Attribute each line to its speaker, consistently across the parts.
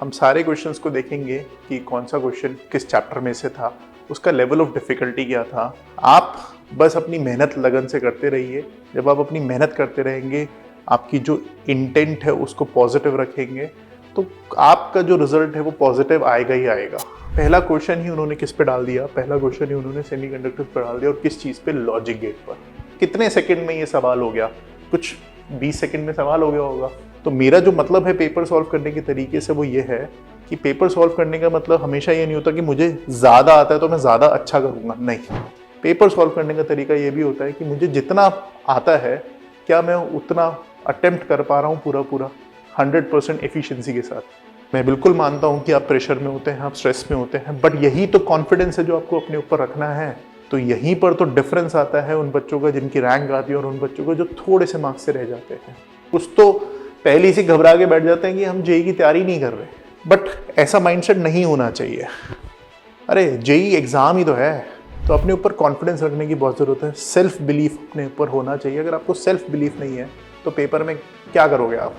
Speaker 1: हम सारे क्वेश्चंस को देखेंगे कि कौन सा क्वेश्चन किस चैप्टर में से था, उसका लेवल ऑफ डिफ़िकल्टी क्या था। आप बस अपनी मेहनत लगन से करते रहिए। जब आप अपनी मेहनत करते रहेंगे, आपकी जो इंटेंट है उसको पॉजिटिव रखेंगे, तो आपका जो रिजल्ट है वो पॉजिटिव आएगा ही आएगा। पहला क्वेश्चन ही उन्होंने किस पे डाल दिया, पहला क्वेश्चन ही उन्होंने सेमीकंडक्टर पर डाल दिया, और किस चीज़ पे, लॉजिक गेट पर। कितने सेकंड में ये सवाल हो गया? कुछ 20 सेकंड में सवाल हो गया होगा। तो मेरा जो मतलब है पेपर सॉल्व करने के तरीके से वो ये है कि पेपर सॉल्व करने का मतलब हमेशा ये नहीं होता कि मुझे ज़्यादा आता है तो मैं ज़्यादा अच्छा करूँगा, नहीं। पेपर सॉल्व करने का तरीका ये भी होता है कि मुझे जितना आता है, क्या मैं उतना अटेम्प्ट कर पा रहा हूँ पूरा 100% एफिशिएंसी के साथ। मैं बिल्कुल मानता हूँ कि आप प्रेशर में होते हैं, आप स्ट्रेस में होते हैं, बट यही तो कॉन्फिडेंस है जो आपको अपने ऊपर रखना है। तो यहीं पर तो डिफरेंस आता है उन बच्चों का जिनकी रैंक आती है और उन बच्चों का जो थोड़े से मार्क्स से रह जाते हैं। कुछ तो पहले से घबरा के बैठ जाते हैं कि हम जेई की तैयारी नहीं कर रहे, बट ऐसा माइंडसेट नहीं होना चाहिए। अरे जेई एग्ज़ाम ही तो है, तो अपने ऊपर कॉन्फिडेंस रखने की बहुत ज़रूरत है। सेल्फ बिलीफ अपने ऊपर होना चाहिए। अगर आपको सेल्फ बिलीफ नहीं है तो पेपर में क्या करोगे आप?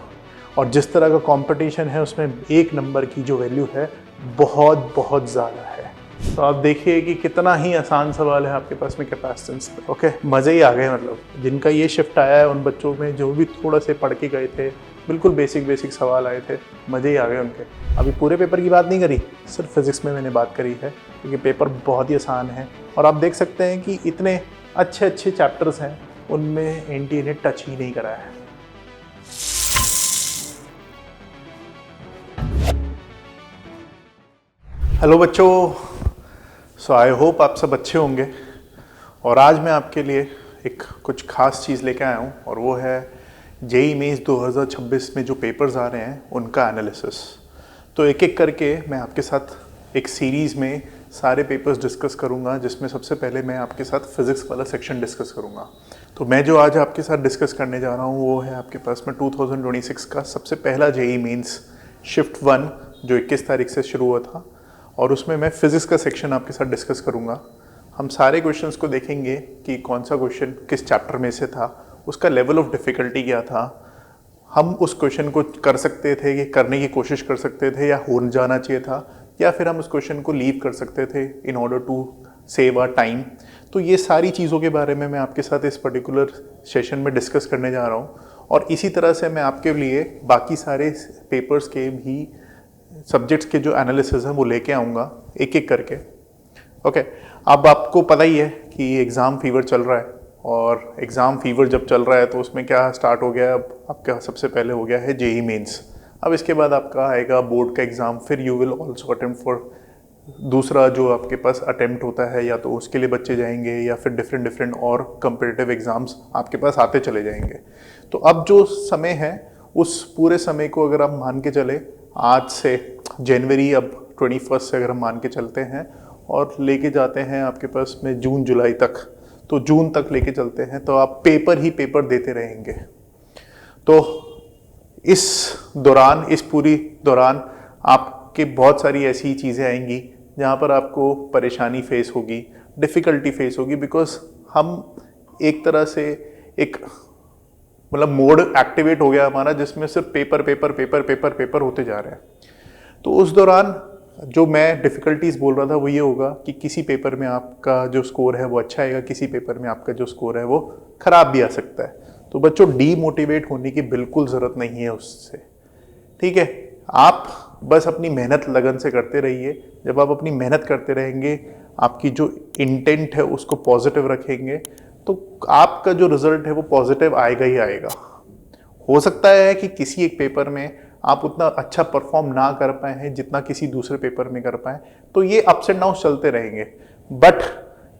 Speaker 1: और जिस तरह का कंपटीशन है उसमें एक नंबर की जो वैल्यू है बहुत ज़्यादा है। तो आप देखिए कि कितना ही आसान सवाल है आपके पास में कैपेसिटेंस पे। ओके, मज़े ही आ गए। मतलब जिनका ये शिफ्ट आया है उन बच्चों में जो भी थोड़ा से पढ़ के गए थे, बिल्कुल बेसिक सवाल आए थे, मज़े ही आ गए उनके। अभी पूरे पेपर की बात नहीं करी, सिर्फ फिज़िक्स में मैंने बात करी है, क्योंकि पेपर बहुत ही आसान है। और आप देख सकते हैं कि इतने अच्छे चैप्टर्स हैं, उनमें एनटीए ने टच ही नहीं करा है। हेलो बच्चों, सो आई होप आप सब अच्छे होंगे। और आज मैं आपके लिए एक कुछ खास चीज़ लेके आया हूँ, और वो है जेईई मेंस 2026 में जो पेपर्स आ रहे हैं उनका एनालिसिस। तो एक एक करके मैं आपके साथ एक सीरीज़ में सारे पेपर्स डिस्कस करूँगा, जिसमें सबसे पहले मैं आपके साथ फिज़िक्स वाला सेक्शन डिस्कस करूँगा। तो मैं जो आज आपके साथ डिस्कस करने जा रहा हूँ वो है आपके पास में 2026 का सबसे पहला जेईई मेंस शिफ्ट 1 जो 21 तारीख से शुरू हुआ था, और उसमें मैं फिज़िक्स का सेक्शन आपके साथ डिस्कस करूँगा। हम सारे क्वेश्चंस को देखेंगे कि कौन सा क्वेश्चन किस चैप्टर में से था, उसका लेवल ऑफ डिफ़िकल्टी क्या था, हम उस क्वेश्चन को कर सकते थे कि करने की कोशिश कर सकते थे या हो जाना चाहिए था, या फिर हम उस क्वेश्चन को लीव कर सकते थे in order to save our time. तो ये सारी चीज़ों के बारे में मैं आपके साथ इस पर्टिकुलर सेशन में डिस्कस करने जा रहा हूँ। और इसी तरह से मैं आपके लिए बाकी सारे पेपर्स के भी सब्जेक्ट्स के जो एनालिसिस हैं वो लेके आऊँगा एक एक करके। ओके, अब आपको पता ही है कि एग्ज़ाम फीवर चल रहा है, और एग्ज़ाम फीवर जब चल रहा है तो उसमें क्या स्टार्ट हो गया है, अब आपका सबसे पहले हो गया है जेईई मेंस। अब इसके बाद आपका आएगा बोर्ड का एग्ज़ाम, फिर you will also attempt for दूसरा जो आपके पास अटेम्प्ट होता है, या तो उसके लिए बच्चे जाएंगे या फिर डिफरेंट और कम्पिटिटिव एग्ज़ाम्स आपके पास आते चले जाएंगे। तो अब जो समय है उस पूरे समय को अगर आप मान के चले, आज से जनवरी अब 21 से अगर हम मान के चलते हैं और लेके जाते हैं आपके पास में जून जुलाई तक, तो जून तक लेके चलते हैं, तो आप पेपर ही पेपर देते रहेंगे। तो इस दौरान, इस पूरी दौरान आपके बहुत सारी ऐसी चीज़ें आएंगी जहाँ पर आपको परेशानी फेस होगी, डिफ़िकल्टी फेस होगी, बिकॉज हम एक तरह से एक मतलब मोड एक्टिवेट हो गया हमारा, जिसमें सिर्फ पेपर होते जा रहे हैं। तो उस दौरान जो मैं डिफ़िकल्टीज बोल रहा था वो ये होगा कि किसी पेपर में आपका जो स्कोर है वो अच्छा आएगा, किसी पेपर में आपका जो स्कोर है वो ख़राब भी आ सकता है। तो बच्चों, डीमोटिवेट होने की बिल्कुल ज़रूरत नहीं है उससे, ठीक है। आप बस अपनी मेहनत लगन से करते रहिए। जब आप अपनी मेहनत करते रहेंगे, आपकी जो इंटेंट है उसको पॉजिटिव रखेंगे, तो आपका जो रिजल्ट है वो पॉजिटिव आएगा ही आएगा। हो सकता है कि किसी एक पेपर में आप उतना अच्छा परफॉर्म ना कर पाए हैं जितना किसी दूसरे पेपर में कर पाए, तो ये अप्स एंड डाउन्स चलते रहेंगे। बट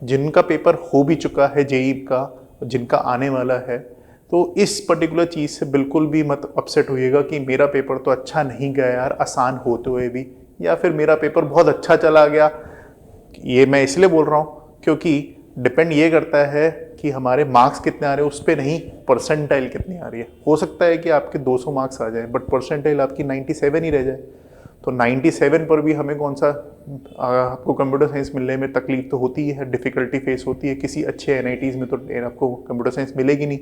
Speaker 1: जिनका पेपर हो भी चुका है जेईई का, जिनका आने वाला है, तो इस पर्टिकुलर चीज़ से बिल्कुल भी मत अपसेट होइएगा कि मेरा पेपर तो अच्छा नहीं गया यार, आसान होते हुए भी, या फिर मेरा पेपर बहुत अच्छा चला गया। ये मैं इसलिए बोल रहा हूँ क्योंकि डिपेंड ये करता है कि हमारे मार्क्स कितने आ रहे हैं उस पर नहीं, परसेंटाइल कितनी आ रही है। हो सकता है कि आपके 200 मार्क्स आ जाए बट परसेंटाइल आपकी 97 ही रह जाए। तो 97 पर भी हमें कौन सा आपको कंप्यूटर साइंस मिलने में तकलीफ तो होती है, डिफ़िकल्टी फेस होती है। किसी अच्छे एनआईटीज़ में तो आपको कंप्यूटर साइंस मिलेगी नहीं।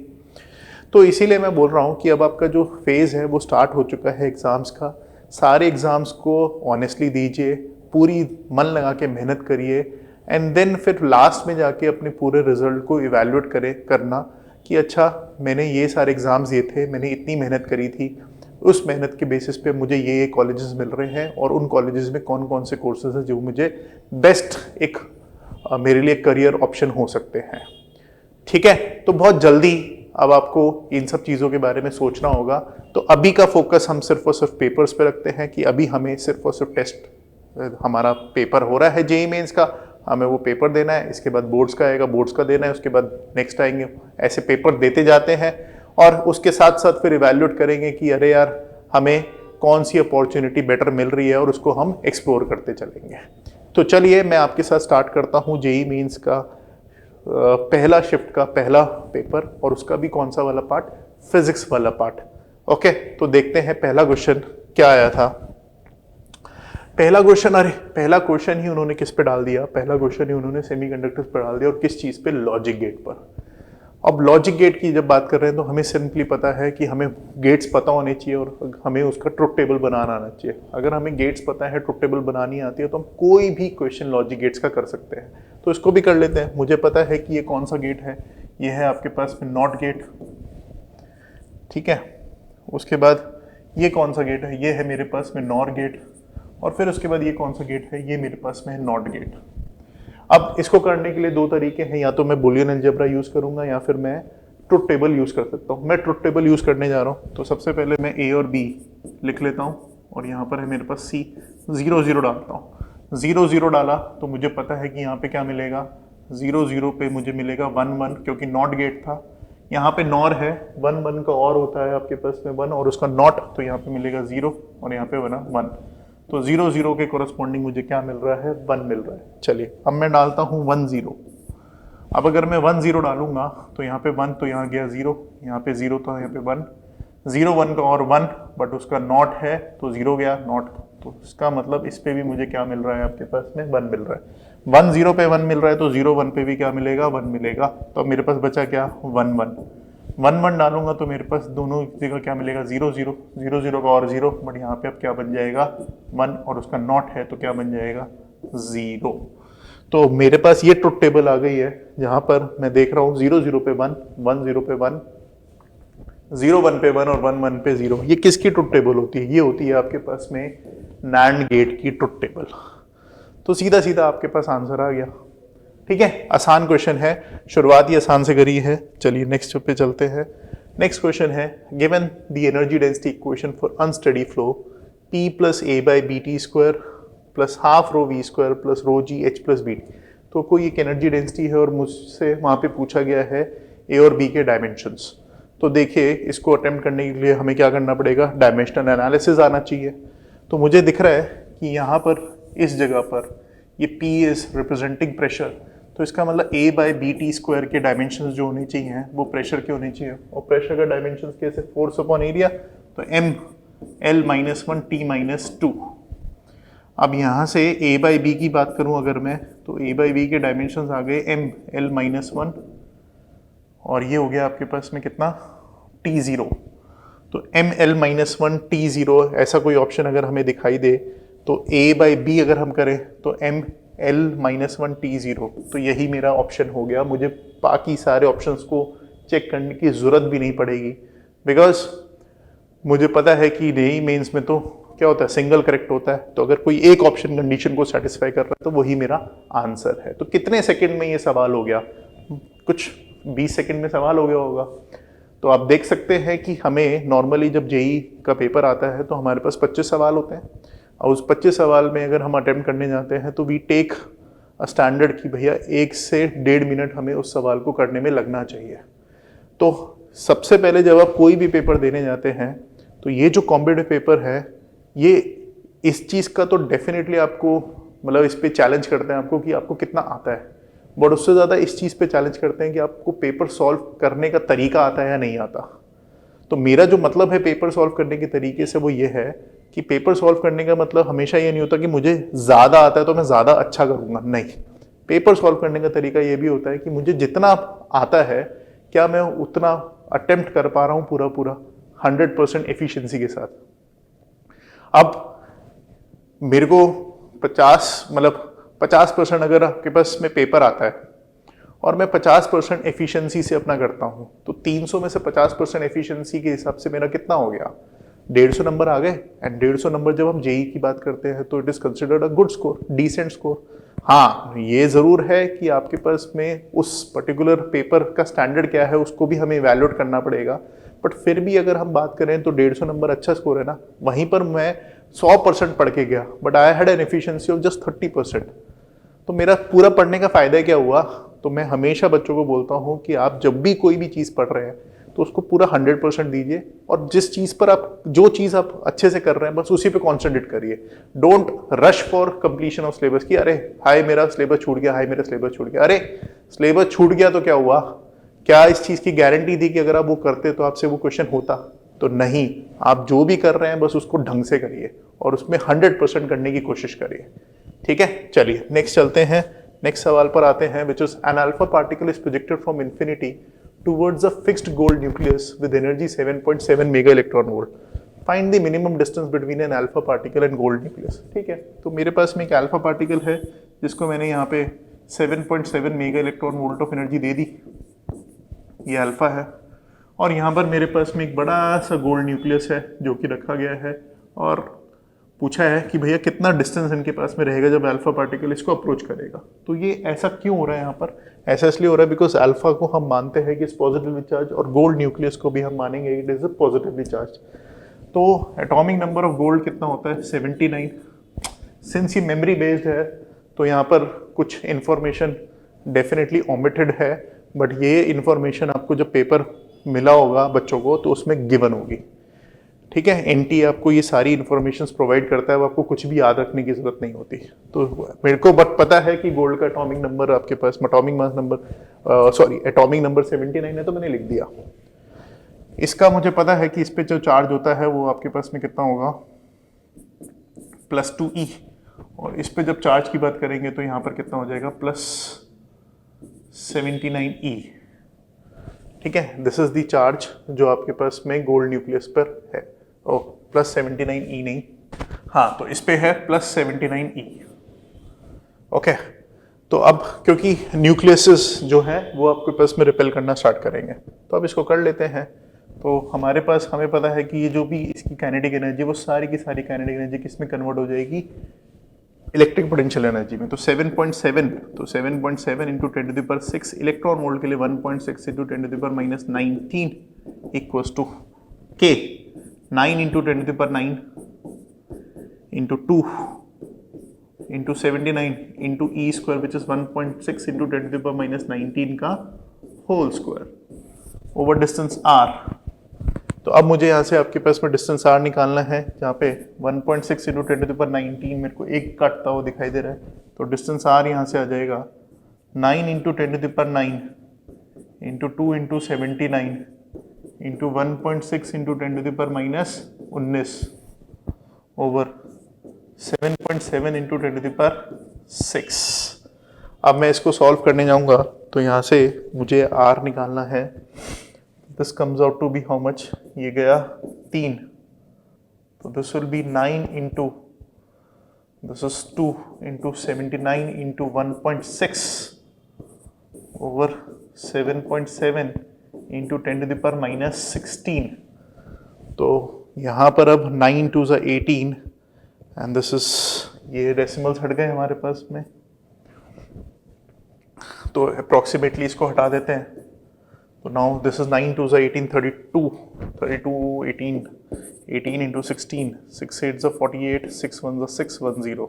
Speaker 1: तो इसीलिए मैं बोल रहा हूँ कि अब आपका जो फेज़ है वो स्टार्ट हो चुका है एग्ज़ाम्स का। सारे एग्ज़ाम्स को ऑनेस्टली दीजिए, पूरी मन लगा के मेहनत करिए, एंड देन फिर लास्ट में जाके अपने पूरे रिजल्ट को इवैल्यूएट करना कि अच्छा मैंने ये सारे एग्ज़ाम्स दिए थे, मैंने इतनी मेहनत करी थी, उस मेहनत के बेसिस पे मुझे ये कॉलेजेस मिल रहे हैं और उन कॉलेजेस में कौन कौन से कोर्सेज हैं जो मुझे बेस्ट एक मेरे लिए करियर ऑप्शन हो सकते हैं। ठीक है, तो बहुत जल्दी अब आपको इन सब चीज़ों के बारे में सोचना होगा। तो अभी का फोकस हम सिर्फ और सिर्फ पेपर्स पे रखते हैं कि अभी हमें सिर्फ और सिर्फ टेस्ट, हमारा पेपर हो रहा है जेईई मेंस का, हमें वो पेपर देना है, इसके बाद बोर्ड्स का आएगा, बोर्ड्स का देना है, उसके बाद नेक्स्ट आएंगे, ऐसे पेपर देते जाते हैं और उसके साथ साथ फिर इवैल्यूएट करेंगे कि अरे यार हमें कौन सी अपॉर्चुनिटी बेटर मिल रही है और उसको हम एक्सप्लोर करते चलेंगे। तो चलिए मैं आपके साथ स्टार्ट करता हूँ जेईई मेंस का पहला शिफ्ट का पहला पेपर, और उसका भी कौन सा वाला पार्ट, फिजिक्स वाला पार्ट। ओके, तो देखते हैं पहला क्वेश्चन क्या आया था। पहला क्वेश्चन, अरे पहला क्वेश्चन ही उन्होंने किस पे डाल दिया, पहला क्वेश्चन ही उन्होंने सेमीकंडक्टर्स पर डाल दिया, और किस चीज़ पे, लॉजिक गेट पर। अब लॉजिक गेट की जब बात कर रहे हैं तो हमें सिंपली पता है कि हमें गेट्स पता होने चाहिए और हमें उसका ट्रुथ टेबल बनाना आना चाहिए। अगर हमें गेट्स पता है, ट्रुथ टेबल बनानी आती है, तो हम कोई भी क्वेश्चन लॉजिक गेट्स का कर सकते हैं। तो इसको भी कर लेते हैं। मुझे पता है कि ये कौन सा गेट है, ये है आपके पास में नॉट गेट, ठीक है। उसके बाद ये कौन सा गेट है, ये है मेरे पास में नॉर गेट, और फिर उसके बाद ये कौन सा गेट है, ये मेरे पास में है नॉट गेट। अब इसको करने के लिए दो तरीके हैं, या तो मैं बुलियन अलजेब्रा यूज करूंगा या फिर मैं ट्रुथ टेबल यूज कर सकता हूँ। मैं ट्रुथ टेबल यूज करने जा रहा हूँ, तो सबसे पहले मैं ए और बी लिख लेता हूँ, और यहाँ पर है मेरे पास सी, 0 0 डालता हूँ। 0 0 डाला तो मुझे पता है कि यहाँ पे क्या मिलेगा, 0 0 पे मुझे मिलेगा 1 1, क्योंकि नॉट गेट था। यहाँ पे नॉर है, 1 1 का और होता है आपके पास में 1, और उसका नॉट, तो यहाँ पे मिलेगा 0 और यहाँ पे बना 1। तो 0 0 के कोरस्पॉन्डिंग मुझे क्या मिल रहा है, 1 मिल रहा है। चलिए अब मैं डालता हूँ 1 0। अब अगर मैं 1 0 डालूंगा तो यहाँ पे 1, तो यहाँ गया 0, यहाँ पे 0 था, यहाँ पे 1, 0 1 का और 1, बट उसका नॉट है तो 0 गया नॉट, तो इसका मतलब इस पे भी मुझे क्या मिल रहा है आपके पास में, 1 मिल रहा है। 1 0 पे 1 मिल रहा है तो 0 1 पे भी क्या मिलेगा, 1 मिलेगा। तो अब मेरे पास बचा क्या, 1 1। 1 1 डालूंगा तो मेरे पास दोनों जगह क्या मिलेगा, 0 0, 0 0 का और 0, बट यहाँ पे अब क्या बन जाएगा 1, और उसका नॉट है तो क्या बन जाएगा 0। तो मेरे पास ये ट्रुथ टेबल आ गई है, जहां पर मैं देख रहा हूँ 0 0 पे 1, 1 0 पे 1, 0 1 पे 1 और 1 1 पे 0। ये किसकी ट्रुथ टेबल होती है, ये होती है आपके पास में नैंड गेट की ट्रुथ टेबल। तो सीधा सीधा आपके पास आंसर आ गया। ठीक है, आसान क्वेश्चन है, शुरुआत ही आसान से करी है। चलिए नेक्स्ट पे चलते हैं। नेक्स्ट क्वेश्चन है, given the energy density equation for unsteady flow P plus A by B T square plus half rho V square plus rho G H plus B T. तो कोई एक एनर्जी डेंसिटी है और मुझसे वहाँ पे पूछा गया है ए और बी के डायमेंशंस। तो देखिए इसको अटेम्प्ट करने के लिए हमें क्या करना पड़ेगा, डायमेंशनल एनालिसिस आना चाहिए। तो मुझे दिख रहा है कि यहाँ पर इस जगह पर ये P इज रिप्रेजेंटिंग प्रेशर, तो इसका मतलब ए बाई बी टी स्क्वायर के डायमेंशंस जो होने चाहिए वो प्रेशर के होने चाहिए, और प्रेशर का डायमेंशंस कैसे, फोर्स अपॉन एरिया, तो M L minus 1 T minus 2। अब यहाँ से ए बाई बी की बात करूँ अगर मैं, तो ए बाई बी के डायमेंशंस आ गए एम एल माइनस 1, और ये हो गया आपके पास में कितना, टी ज़ीरो। तो M L minus 1 T zero, ऐसा कोई ऑप्शन अगर हमें दिखाई दे तो ए बाई बी अगर हम करें तो M L minus 1 T zero, तो यही मेरा ऑप्शन हो गया। मुझे बाकी सारे ऑप्शंस को चेक करने की ज़रूरत भी नहीं पड़ेगी, बिकॉज मुझे पता है कि जेईई मेंस में तो क्या होता है, सिंगल करेक्ट होता है। तो अगर कोई एक ऑप्शन कंडीशन को सेटिस्फाई कर रहा है तो वही मेरा आंसर है। तो कितने सेकंड में ये सवाल हो गया, कुछ 20 सेकंड में सवाल हो गया होगा। तो आप देख सकते हैं कि हमें नॉर्मली जब जेईई का पेपर आता है तो हमारे पास 25 सवाल होते हैं, और उस 25 सवाल में अगर हम अटेम्प्ट करने जाते हैं तो वी टेक अ स्टैंडर्ड कि भैया 1 से 1.5 मिनट हमें उस सवाल को करने में लगना चाहिए। तो सबसे पहले जब आप कोई भी पेपर देने जाते हैं तो ये जो कॉम्पिटिटिव पेपर है, ये इस चीज़ का तो डेफिनेटली आपको मतलब इस पे चैलेंज करते हैं आपको कि आपको कितना आता है, बट उससे ज़्यादा इस चीज़ पे चैलेंज करते हैं कि आपको पेपर सॉल्व करने का तरीका आता है या नहीं आता। तो मेरा जो मतलब है पेपर सॉल्व करने के तरीके से वो ये है कि पेपर सॉल्व करने का मतलब हमेशा ये नहीं होता कि मुझे ज़्यादा आता है तो मैं ज़्यादा अच्छा करूँगा, नहीं। पेपर सॉल्व करने का तरीका ये भी होता है कि मुझे जितना आता है क्या मैं उतना अटेम्प्ट कर पा रहा हूँ पूरा 100% एफिशिएंसी के साथ। अब मेरे को 50% अगर आपके पास में पेपर आता है और मैं 50% एफिशिएंसी से अपना करता हूं, तो 300 में से 50% एफिशिएंसी के हिसाब से मेरा कितना हो गया, 150 नंबर आ गए। एंड 150 नंबर जब हम जेई की बात करते हैं तो it is considered a good score, decent score. हाँ, ये जरूर है कि आपके पास में उस पर्टिकुलर पेपर का स्टैंडर्ड क्या है उसको भी हमें इवैल्यूएट करना पड़ेगा, बट फिर भी अगर हम बात करें तो 150 नंबर अच्छा स्कोर है ना। वहीं पर मैं 100% पढ़ के गया, but I had an efficiency of just 30%। तो मेरा पूरा पढ़ने का फायदा क्या हुआ? तो मैं हमेशा बच्चों को बोलता हूं कि आप जब भी कोई भी चीज पढ़ रहे हैं तो उसको पूरा 100% दीजिए, और जिस चीज पर आप, जो चीज आप अच्छे से कर रहे हैं बस उसी पे कॉन्सेंट्रेट करिए। Don't rush for completion of syllabus कि अरे हाय मेरा सिलेबस छूट गया, हाय मेरा सिलेबस छूट गया। अरे सिलेबस छूट गया तो क्या हुआ? क्या इस चीज की गारंटी थी कि अगर आप वो करते तो आपसे वो क्वेश्चन होता? तो नहीं। आप जो भी कर रहे हैं बस उसको ढंग से करिए और उसमें 100% करने की कोशिश करिए। ठीक है, चलिए नेक्स्ट चलते हैं। नेक्स्ट सवाल पर आते हैं, which is an alpha particle is projected from infinity towards a fixed gold nucleus with energy 7.7 mega electron volt. Find the minimum distance between an alpha particle and gold nucleus. ठीक है, तो मेरे पास में एक अल्फा पार्टिकल है जिसको मैंने यहाँ पे 7.7 mega electron volt of energy दे दी, ये अल्फा है। और यहाँ पर मेरे पास में एक बड़ा सा गोल्ड न्यूक्लियस है जो कि रखा गया है, और पूछा है कि भैया कितना डिस्टेंस इनके पास में रहेगा जब अल्फा पार्टिकल इसको अप्रोच करेगा। तो ये ऐसा क्यों हो रहा है यहाँ पर? ऐसा इसलिए हो रहा है बिकॉज अल्फा को हम मानते हैं कि इज पॉजिटिवली चार्ज, और गोल्ड न्यूक्लियस को भी हम मानेंगे it is a positively charge. तो एटॉमिक नंबर ऑफ गोल्ड कितना होता है? 79। सिंस ये मेमोरी बेस्ड है तो यहाँ पर कुछ इंफॉर्मेशन डेफिनेटली ओमिटेड है, बट ये इंफॉर्मेशन आपको जब पेपर मिला होगा बच्चों को तो उसमें गिवन होगी। ठीक है, एनटी आपको ये सारी इंफॉर्मेशन प्रोवाइड करता है, वो आपको कुछ भी याद रखने की जरूरत नहीं होती। तो मेरे को बट पता है कि गोल्ड का एटॉमिक नंबर आपके पास, atomic mass number sorry atomic number 79 है, तो मैंने लिख दिया। इसका मुझे पता है कि इस पे जो चार्ज होता है वो आपके पास में कितना होगा, +2e, और इस पे जब चार्ज की बात करेंगे तो यहाँ पर कितना हो जाएगा, +79e। ठीक है, दिस इज द चार्ज जो आपके पास में गोल्ड न्यूक्लियस पर है। ओ, +79e नहीं, हाँ, तो इस पे है +79e। ओके, तो अब क्योंकि न्यूक्लियसेस जो है वो आपके पास में रिपेल करना स्टार्ट करेंगे, तो अब इसको कर लेते हैं। तो हमारे पास, हमें पता है कि ये जो भी इसकी काइनेटिक एनर्जी, वो सारी की सारी काइनेटिक एनर्जी किस में कन्वर्ट हो जाएगी, इलेक्ट्रिक पोटेंशियल एनर्जी में। तो 7.7, तो 7.7 इंटू 10⁶ इलेक्ट्रॉन वोल्ट के लिए 1.6 into 10⁻⁹ equals to K 9 into 10⁹ into 2 into 79 into E square which is 1.6 into 10⁻⁹ का whole square over distance R. तो अब मुझे यहाँ से आपके पास में डिस्टेंस आर निकालना है, जहाँ पे 1.6 इंटू 10⁻⁹ मेरे को एक काटता हुआ दिखाई दे रहा है, तो डिस्टेंस आर यहाँ से आ जाएगा 9 into 10⁹ into 2 into 79 into 1.6 into 10⁻⁹ over 7.7 into 10⁶। अब मैं इसको सॉल्व करने जाऊँगा तो यहाँ से मुझे आर निकालना है। This comes out to be how much, ये गया 3, तो this will be 9 into, this is 2 into 79 into 1.6 over 7.7 into 10⁻⁻16। तो यहाँ पर अब 9 2 ज़ा 18 एंड दिस इज, ये डेसिमल्स हट गए हमारे पास में, तो अप्रॉक्सीमेटली इसको हटा देते हैं। तो नाउ दिस इज 9 2 ज़ा 18, 32 18 इंटू 16, 6 8 ज़ा 48, 6 1 ज़ा 6 1 0,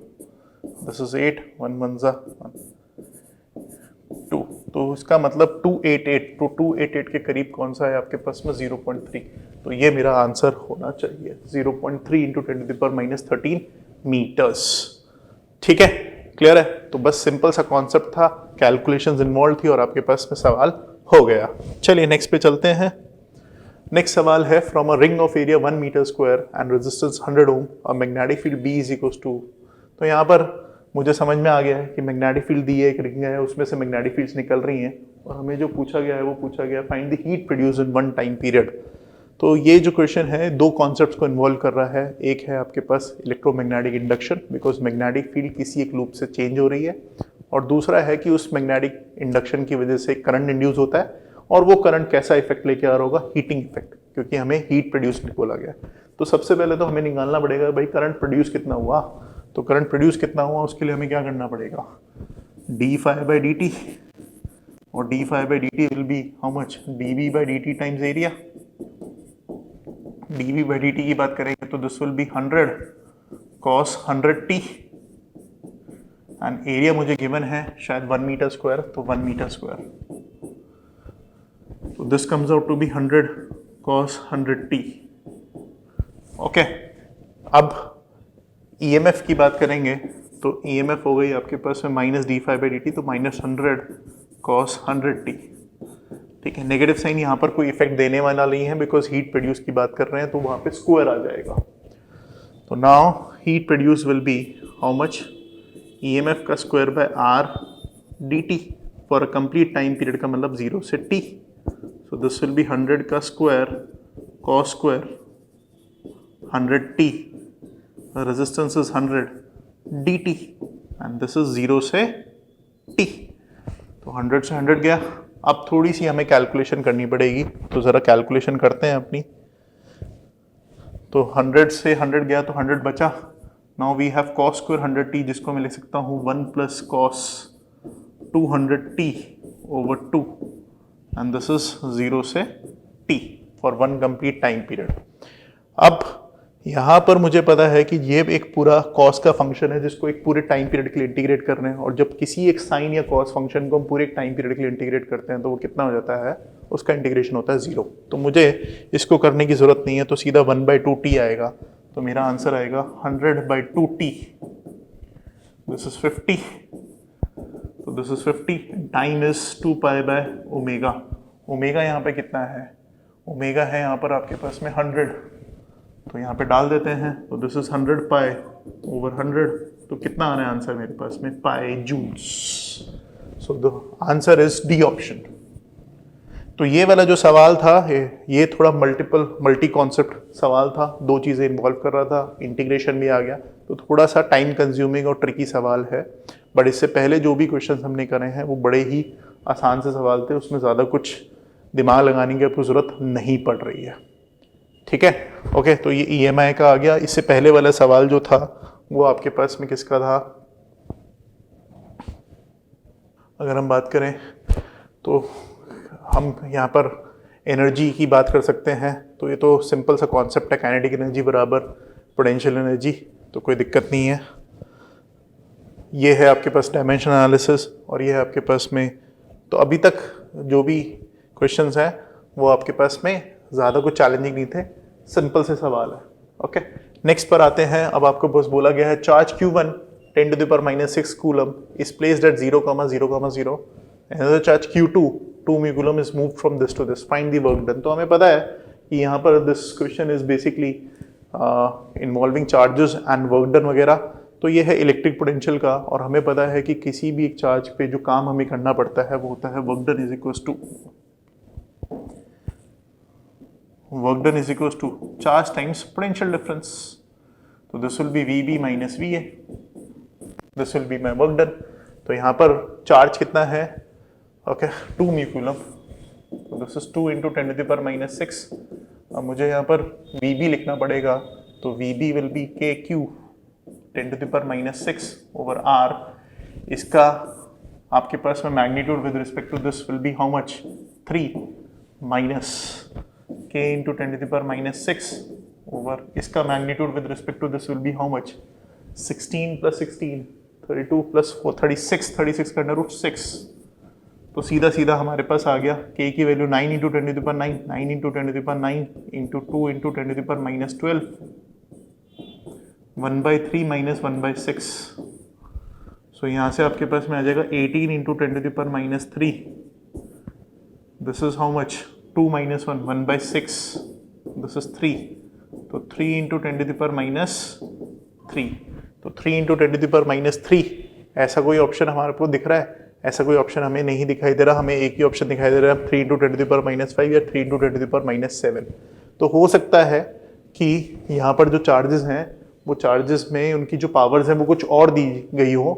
Speaker 1: दिस इज 8 1 1 ज़ा 2, तो इसका मतलब 288, तो 288 के करीब कौन सा है आपके पास में, 0.3। तो ये मेरा आंसर होना चाहिए 0.3 इंटू 10⁻⁻13 मीटर्स। ठीक है, क्लियर है? तो बस सिंपल सा कॉन्सेप्ट था, कैलकुलेशंस इन्वॉल्व थी और आपके पास में सवाल हो गया। चलिए नेक्स्ट पे चलते हैं। नेक्स्ट सवाल है, from a ring of area 1 metre square and resistance 100 ohm और magnetic field B is equals to. तो यहाँ पर मुझे समझ में आ गया है कि मैग्नेटिक फील्ड दी है, एक रिंग है, उसमें से मैग्नेटिक फील्ड्स निकल रही हैं, और हमें जो पूछा गया है वो पूछा गया find the heat produce in 1 time period. तो ये जो क्वेश्चन है दो कॉन्सेप्ट्स को इन्वॉल्व कर रहा है। एक है आपके पास electromagnetic induction, because magnetic field किसी एक लूप से चेंज हो रही है, और दूसरा है कि उस मैग्नेटिक इंडक्शन की वजह से करंट इंड्यूस होता है, और वो करंट कैसा इफेक्ट लेके आ रहा होगा, हीटिंग इफेक्ट, क्योंकि हमें हीट प्रोड्यूस बोला गया। तो सबसे पहले तो हमें निकालना पड़ेगा भाई करंट प्रोड्यूस कितना हुआ। तो करंट प्रोड्यूस कितना हुआ उसके लिए हमें क्या करना पड़ेगा, d∅dt, और d∅dt will be how much, dv/dt times area. dv/dt की बात करेंगे तो this will be 100 cos 100t, and area मुझे गिवन है शायद 1 मीटर स्क्वायर, तो 1 मीटर स्क्वायर, तो this comes out to be 100 cos 100t। Okay, अब EMF की बात करेंगे तो EMF हो गई आपके पास में माइनस d∅dt, तो -100 cos 100t। ठीक है, नेगेटिव साइन यहाँ पर कोई इफेक्ट देने वाला नहीं है, बिकॉज हीट प्रोड्यूस की बात कर रहे हैं, तो वहाँ पे स्क्वायर आ जाएगा। तो now heat produce will be how much, EMF का square by r dt for a complete time period, का मतलब 0 से t। So this will be 100 का square cos square 100t, resistance is 100 dt, and this is 0 से t। तो 100 से 100 गया। अब थोड़ी सी हमें कैलकुलेशन करनी पड़ेगी, तो ज़रा कैलकुलेशन करते हैं अपनी। तो 100 से 100 गया तो 100 बचा। Now we have cos square 100t, जिसको मैं लिख सकता हूँ 1 + cos 200t over 2, and this is 0 से t for 1 complete time period. अब यहाँ पर मुझे पता है कि ये एक पूरा कॉस का फंक्शन है जिसको एक पूरे टाइम पीरियड के लिए इंटीग्रेट कर रहे हैं, और जब किसी एक साइन या कॉस फंक्शन को हम पूरे एक टाइम पीरियड के लिए इंटीग्रेट करते हैं तो वो कितना हो जाता है, उसका इंटीग्रेशन होता है 0। तो मुझे इसको करने की जरूरत नहीं है, तो सीधा 1/2t आएगा। तो मेरा आंसर आएगा 100/2t, दिस इज 50, तो this is 50, time is 2π/ω। Omega यहाँ पे कितना है, ओमेगा है यहाँ पर आपके पास में 100, तो यहाँ पे डाल देते हैं, तो दिस इज 100π/100, तो कितना आ रहा है आंसर मेरे पास में, pi joules. So the answer is D option. तो ये वाला जो सवाल था ये थोड़ा मल्टी कॉन्सेप्ट सवाल था, दो चीज़ें इन्वॉल्व कर रहा था, इंटीग्रेशन भी आ गया, तो थोड़ा सा टाइम कंज्यूमिंग और ट्रिकी सवाल है। बट इससे पहले जो भी क्वेश्चन हमने करे हैं वो बड़े ही आसान से सवाल थे, उसमें ज़्यादा कुछ दिमाग लगाने की आपको ज़रूरत नहीं पड़ रही है। ठीक है, ओके। तो ये EMI का आ गया। इससे पहले वाला सवाल जो था वो आपके पास में किसका था, अगर हम बात करें तो हम यहाँ पर एनर्जी की बात कर सकते हैं। तो ये तो सिंपल सा कॉन्सेप्ट है, काइनेटिक एनर्जी बराबर पोटेंशियल एनर्जी, तो कोई दिक्कत नहीं है। ये है आपके पास डायमेंशन एनालिसिस, और ये है आपके पास में, तो अभी तक जो भी क्वेश्चंस हैं वो आपके पास में ज़्यादा कुछ चैलेंजिंग नहीं थे, सिंपल से सवाल है। ओके, नेक्स्ट पर आते हैं। अब आपको बस बोला गया है charge Q1 10⁻⁶ coulomb is placed at 0,0,0, another charge Q2 2 coulomb is moved from this to this, find the work done. तो हमें पता है कि यहाँ पर this question is basically involving charges and work done वगैरह। तो ये है इलेक्ट्रिक पोटेंशियल का, और हमें पता है कि किसी भी एक चार्ज पे जो काम हमें करना पड़ता है वो होता है work done is equals to charge times potential difference. तो this will be VB - VA, this will be my work done. तो यहाँ पर चार्ज कितना है, okay 2 coulomb, this this is 2 × 10⁻⁶। अब मुझे यहाँ पर VB लिखना पड़ेगा, तो VB will be KQ 10⁻⁶ over R। इसका आपके पास में magnitude with respect to this will be how much, 3 minus K × 10⁻⁶ over इसका magnitude with respect to this will be how much, 16 + 16 32 + 4 36 का √6। तो सीधा सीधा हमारे पास आ गया K की वैल्यू 9 × 10⁹, 9 × 10⁹ इंटू 2 × 10⁻12, 1/3 - 1/6। सो यहाँ से आपके पास में आ जाएगा 18 × 10⁻3, this is how much, 2 - 1 1/6, this is 3, तो 3 × 10⁻3, तो 3 × 10⁻3। ऐसा कोई ऑप्शन हमारे को दिख रहा है? ऐसा कोई ऑप्शन हमें नहीं दिखाई दे रहा, हमें एक ही ऑप्शन दिखाई दे रहा है, 3 × 10⁻5 या 3 × 10⁻7। तो हो सकता है कि यहाँ पर जो चार्जेस हैं वो चार्जेस में उनकी जो पावर्स हैं वो कुछ और दी गई हो,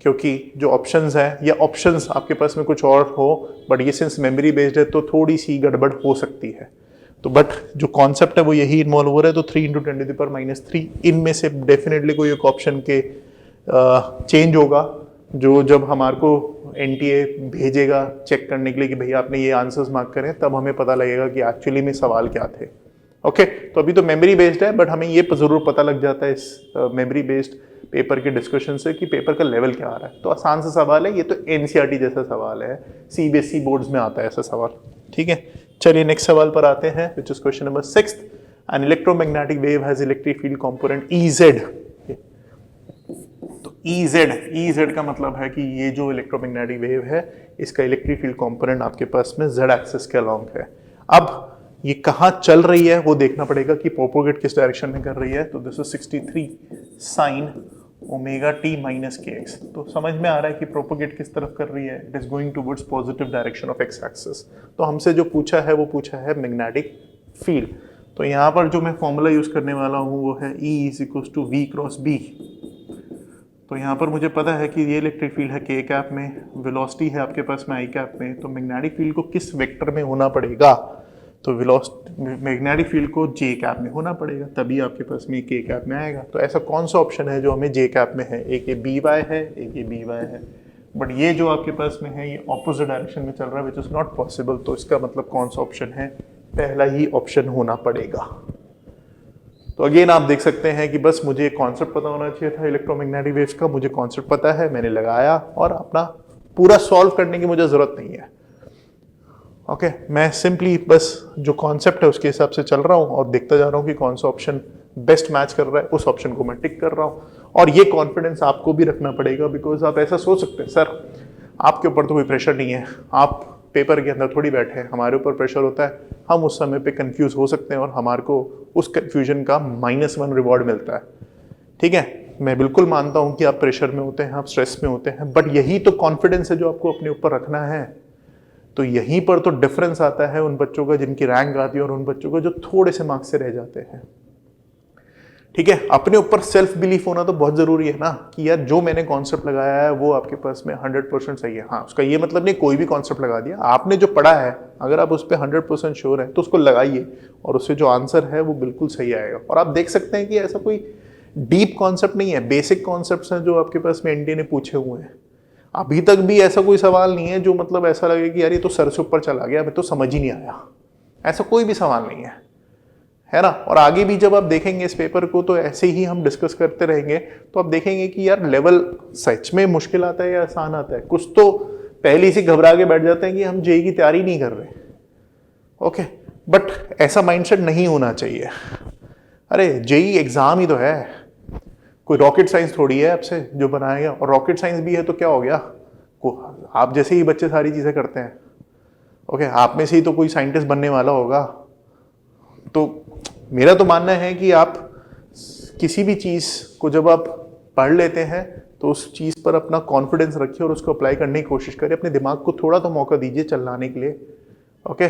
Speaker 1: क्योंकि जो ऑप्शंस हैं या ऑप्शंस आपके पास में कुछ और हो, बट ये सिंस मेमोरी बेस्ड है तो थोड़ी सी गड़बड़ हो सकती है। तो बट जो कॉन्सेप्ट है वो यही इन्वॉल्व हो रहा है। तो 3 × 10⁻³ इनमें से डेफिनेटली कोई एक ऑप्शन के चेंज होगा, जो जब हमारे को NTA भेजेगा चेक करने के लिए कि भैया आपने ये आंसर्स मार्क करें, तब हमें पता लगेगा कि एक्चुअली में सवाल क्या थे। ओके, तो अभी तो मेमोरी बेस्ड है, बट हमें ये जरूर पता लग जाता है इस मेमोरी बेस्ड पेपर के डिस्कशन से कि पेपर का लेवल क्या आ रहा है। तो आसान सा सवाल है, ये तो NCERT जैसा सवाल है, CBSE बोर्ड्स में आता है ऐसा सवाल। ठीक है, चलिए नेक्स्ट सवाल पर आते हैं, which is question number 6। An electromagnetic wave has electric field component EZ। तो EZ का मतलब है कि ये जो इलेक्ट्रोमैग्नेटिक वेव है इसका इलेक्ट्रिक फील्ड कंपोनेंट आपके पास में Z एक्सिस के अलोंग है। अब ये कहाँ चल रही है वो देखना पड़ेगा कि प्रोपोगेट किस डायरेक्शन में कर रही है। तो this is 63 sin ω-t - kx। तो समझ में आ रहा है कि प्रोपोगेट किस तरफ कर रही है, it is going towards positive direction of x axis. तो हमसे जो पूछा है वो पूछा है मैग्नेटिक फील्ड। तो यहाँ पर जो मैं फॉर्मूला यूज करने वाला हूँ वो है E = V × B। तो यहाँ पर मुझे पता है कि ये इलेक्ट्रिक फील्ड है k कैप में, वेलोसिटी है आपके पास में I कैप में। तो मैग्नेटिक फील्ड को किस वेक्टर में होना पड़ेगा, तो मैग्नेटिक फील्ड को J कैप में होना पड़ेगा, तभी आपके पास में K कैप में आएगा। तो ऐसा कौन सा ऑप्शन है जो हमें J कैप में है? एक ये BY है, एक ये BY है, बट ये जो आपके पास में है ये ऑपोजिट डायरेक्शन में चल रहा है, विच इज नॉट पॉसिबल। तो इसका मतलब कौन सा ऑप्शन है? पहला ही ऑप्शन होना पड़ेगा। तो अगेन आप देख सकते हैं कि बस मुझे कॉन्सेप्ट पता होना चाहिए था इलेक्ट्रोमैग्नेटिक वेव्स का। मुझे कॉन्सेप्ट पता है, मैंने लगाया और अपना पूरा सॉल्व करने की मुझे जरूरत नहीं है। ओके, मैं सिंपली बस जो कॉन्सेप्ट है उसके हिसाब से चल रहा हूँ और देखता जा रहा हूँ कि कौन सा ऑप्शन बेस्ट मैच कर रहा है, उस ऑप्शन को मैं टिक कर रहा हूँ। और ये कॉन्फिडेंस आपको भी रखना पड़ेगा, बिकॉज आप ऐसा सोच सकते हैं सर आपके ऊपर तो कोई प्रेशर नहीं है, आप पेपर के अंदर थोड़ी बैठे हैं, हमारे ऊपर प्रेशर होता है, हम उस समय पे कंफ्यूज हो सकते हैं और हमारे को उस कंफ्यूजन का -1 रिवॉर्ड मिलता है। ठीक है, मैं बिल्कुल मानता हूँ कि आप प्रेशर में होते हैं, आप स्ट्रेस में होते हैं, बट यही तो कॉन्फिडेंस है जो आपको अपने ऊपर रखना है। तो यहीं पर तो डिफरेंस आता है उन बच्चों का जिनकी रैंक आती है और उन बच्चों का जो थोड़े से मार्क्स से रह जाते हैं। ठीक है, अपने ऊपर सेल्फ बिलीफ होना तो बहुत जरूरी है ना, कि यार जो मैंने कॉन्सेप्ट लगाया है वो आपके पास में 100% सही है। हाँ, उसका ये मतलब नहीं कोई भी कॉन्सेप्ट लगा दिया, आपने जो पढ़ा है अगर आप उस पर 100% श्योर है तो उसको लगाइए और उससे जो आंसर है वो बिल्कुल सही आएगा। और आप देख सकते हैं कि ऐसा कोई डीप कॉन्सेप्ट नहीं है, बेसिक कॉन्सेप्ट्स हैं जो आपके पास में NTA ने पूछे हुए हैं। अभी तक भी ऐसा कोई सवाल नहीं है जो मतलब ऐसा लगे कि यार ये तो सर से ऊपर चला गया, हमें तो समझ ही नहीं आया, ऐसा कोई भी सवाल नहीं है ना। और आगे भी जब आप देखेंगे इस पेपर को तो ऐसे ही हम डिस्कस करते रहेंगे, तो आप देखेंगे कि यार लेवल सच में मुश्किल आता है या आसान आता है। कुछ तो पहले से घबरा के बैठ जाते हैं कि हम JEE की तैयारी नहीं कर रहे। ओके, बट ऐसा माइंडसेट नहीं होना चाहिए। अरे JEE एग्जाम ही तो है, कोई रॉकेट साइंस थोड़ी है आपसे जो बनाएगा। और रॉकेट साइंस भी है तो क्या हो गया, आप जैसे ही बच्चे सारी चीजें करते हैं। ओके, आप में से ही तो कोई साइंटिस्ट बनने वाला होगा। तो मेरा तो मानना है कि आप किसी भी चीज को जब आप पढ़ लेते हैं तो उस चीज पर अपना कॉन्फिडेंस रखिए और उसको अप्लाई करने की कोशिश करिए। अपने दिमाग को थोड़ा तो मौका दीजिए चलाने के लिए। ओके,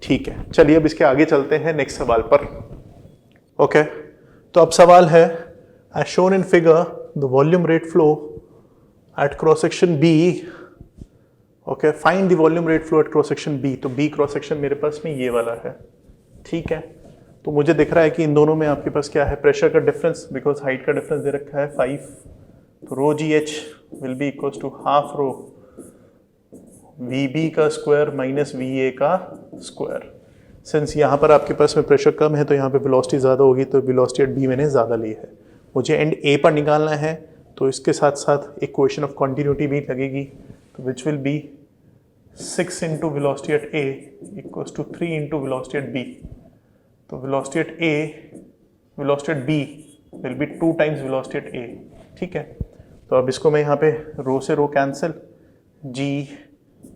Speaker 1: ठीक है, चलिए अब इसके आगे चलते हैं नेक्स्ट सवाल पर। ओके, तो अब सवाल है, as shown in figure the volume rate flow at cross section B, okay, find the volume rate flow at cross section B। तो B क्रॉस सेक्शन मेरे पास में ये वाला है। ठीक है, तो मुझे दिख रहा है कि इन दोनों में आपके पास क्या है, प्रेशर का डिफरेंस, बिकॉज हाइट का डिफरेंस दे रखा है 5। तो ρgh will be equals to half rho VB का स्क्वायर माइनस VA का स्क्वायर। सिंस यहाँ पर आपके पास में प्रेशर कम है तो यहाँ पे वेलोसिटी ज़्यादा होगी, तो वेलोसिटी एट B मैंने ज़्यादा ली है। मुझे एंड A पर निकालना है, तो इसके साथ साथ इक्वेशन ऑफ कॉन्टिन्यूटी भी लगेगी, तो which will be 6 into velocity at A equals to 3 into velocity at B। तो velocity at A, velocity at B will be 2 times velocity at A। ठीक है, तो अब इसको मैं यहाँ पे रो से row cancel, G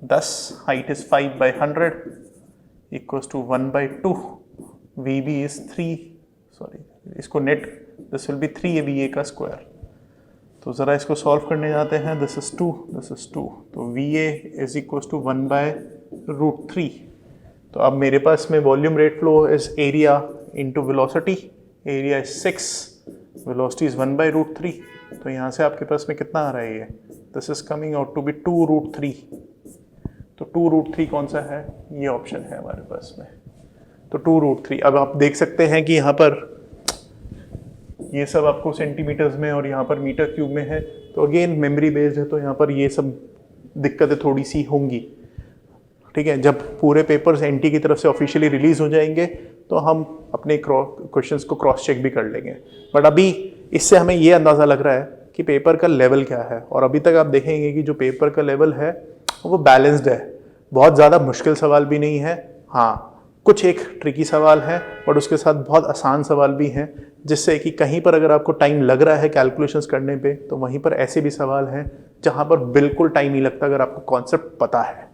Speaker 1: 10, height is 5/100 equals to 1/2, VB is 3, sorry इसको net, this will be 3 VA का स्क्वायर। तो ज़रा इसको सॉल्व करने जाते हैं, दिस इज 2, दिस इज 2, तो VA इज इक्वल्स टू 1/√3। तो अब मेरे पास में volume rate flow is area into velocity, area is 6, velocity is 1/√3। तो यहाँ से आपके पास में कितना आ रहा है ये, this is coming out to be 2√3। तो 2√3 कौन सा है, ये ऑप्शन है हमारे पास में, तो 2√3। अब आप देख सकते हैं कि यहाँ पर ये सब आपको सेंटीमीटर्स में और यहाँ पर मीटर क्यूब में है, तो अगेन मेमोरी बेस्ड है, तो यहाँ पर ये सब दिक्कतें थोड़ी सी होंगी। ठीक है, जब पूरे पेपर्स एनटी की तरफ से ऑफिशियली रिलीज हो जाएंगे तो हम अपने क्वेश्चंस को क्रॉस चेक भी कर लेंगे, बट अभी इससे हमें ये अंदाज़ा लग रहा है कि पेपर का लेवल क्या है। और अभी तक आप देखेंगे कि जो पेपर का लेवल है वो बैलेंस्ड है, बहुत ज़्यादा मुश्किल सवाल भी नहीं है, हाँ कुछ एक ट्रिकी सवाल है, बट उसके साथ बहुत आसान सवाल भी हैं, जिससे कि कहीं पर अगर आपको टाइम लग रहा है कैलकुलेशंस करने पे, तो वहीं पर ऐसे भी सवाल हैं जहाँ पर बिल्कुल टाइम नहीं लगता अगर आपको कॉन्सेप्ट पता है।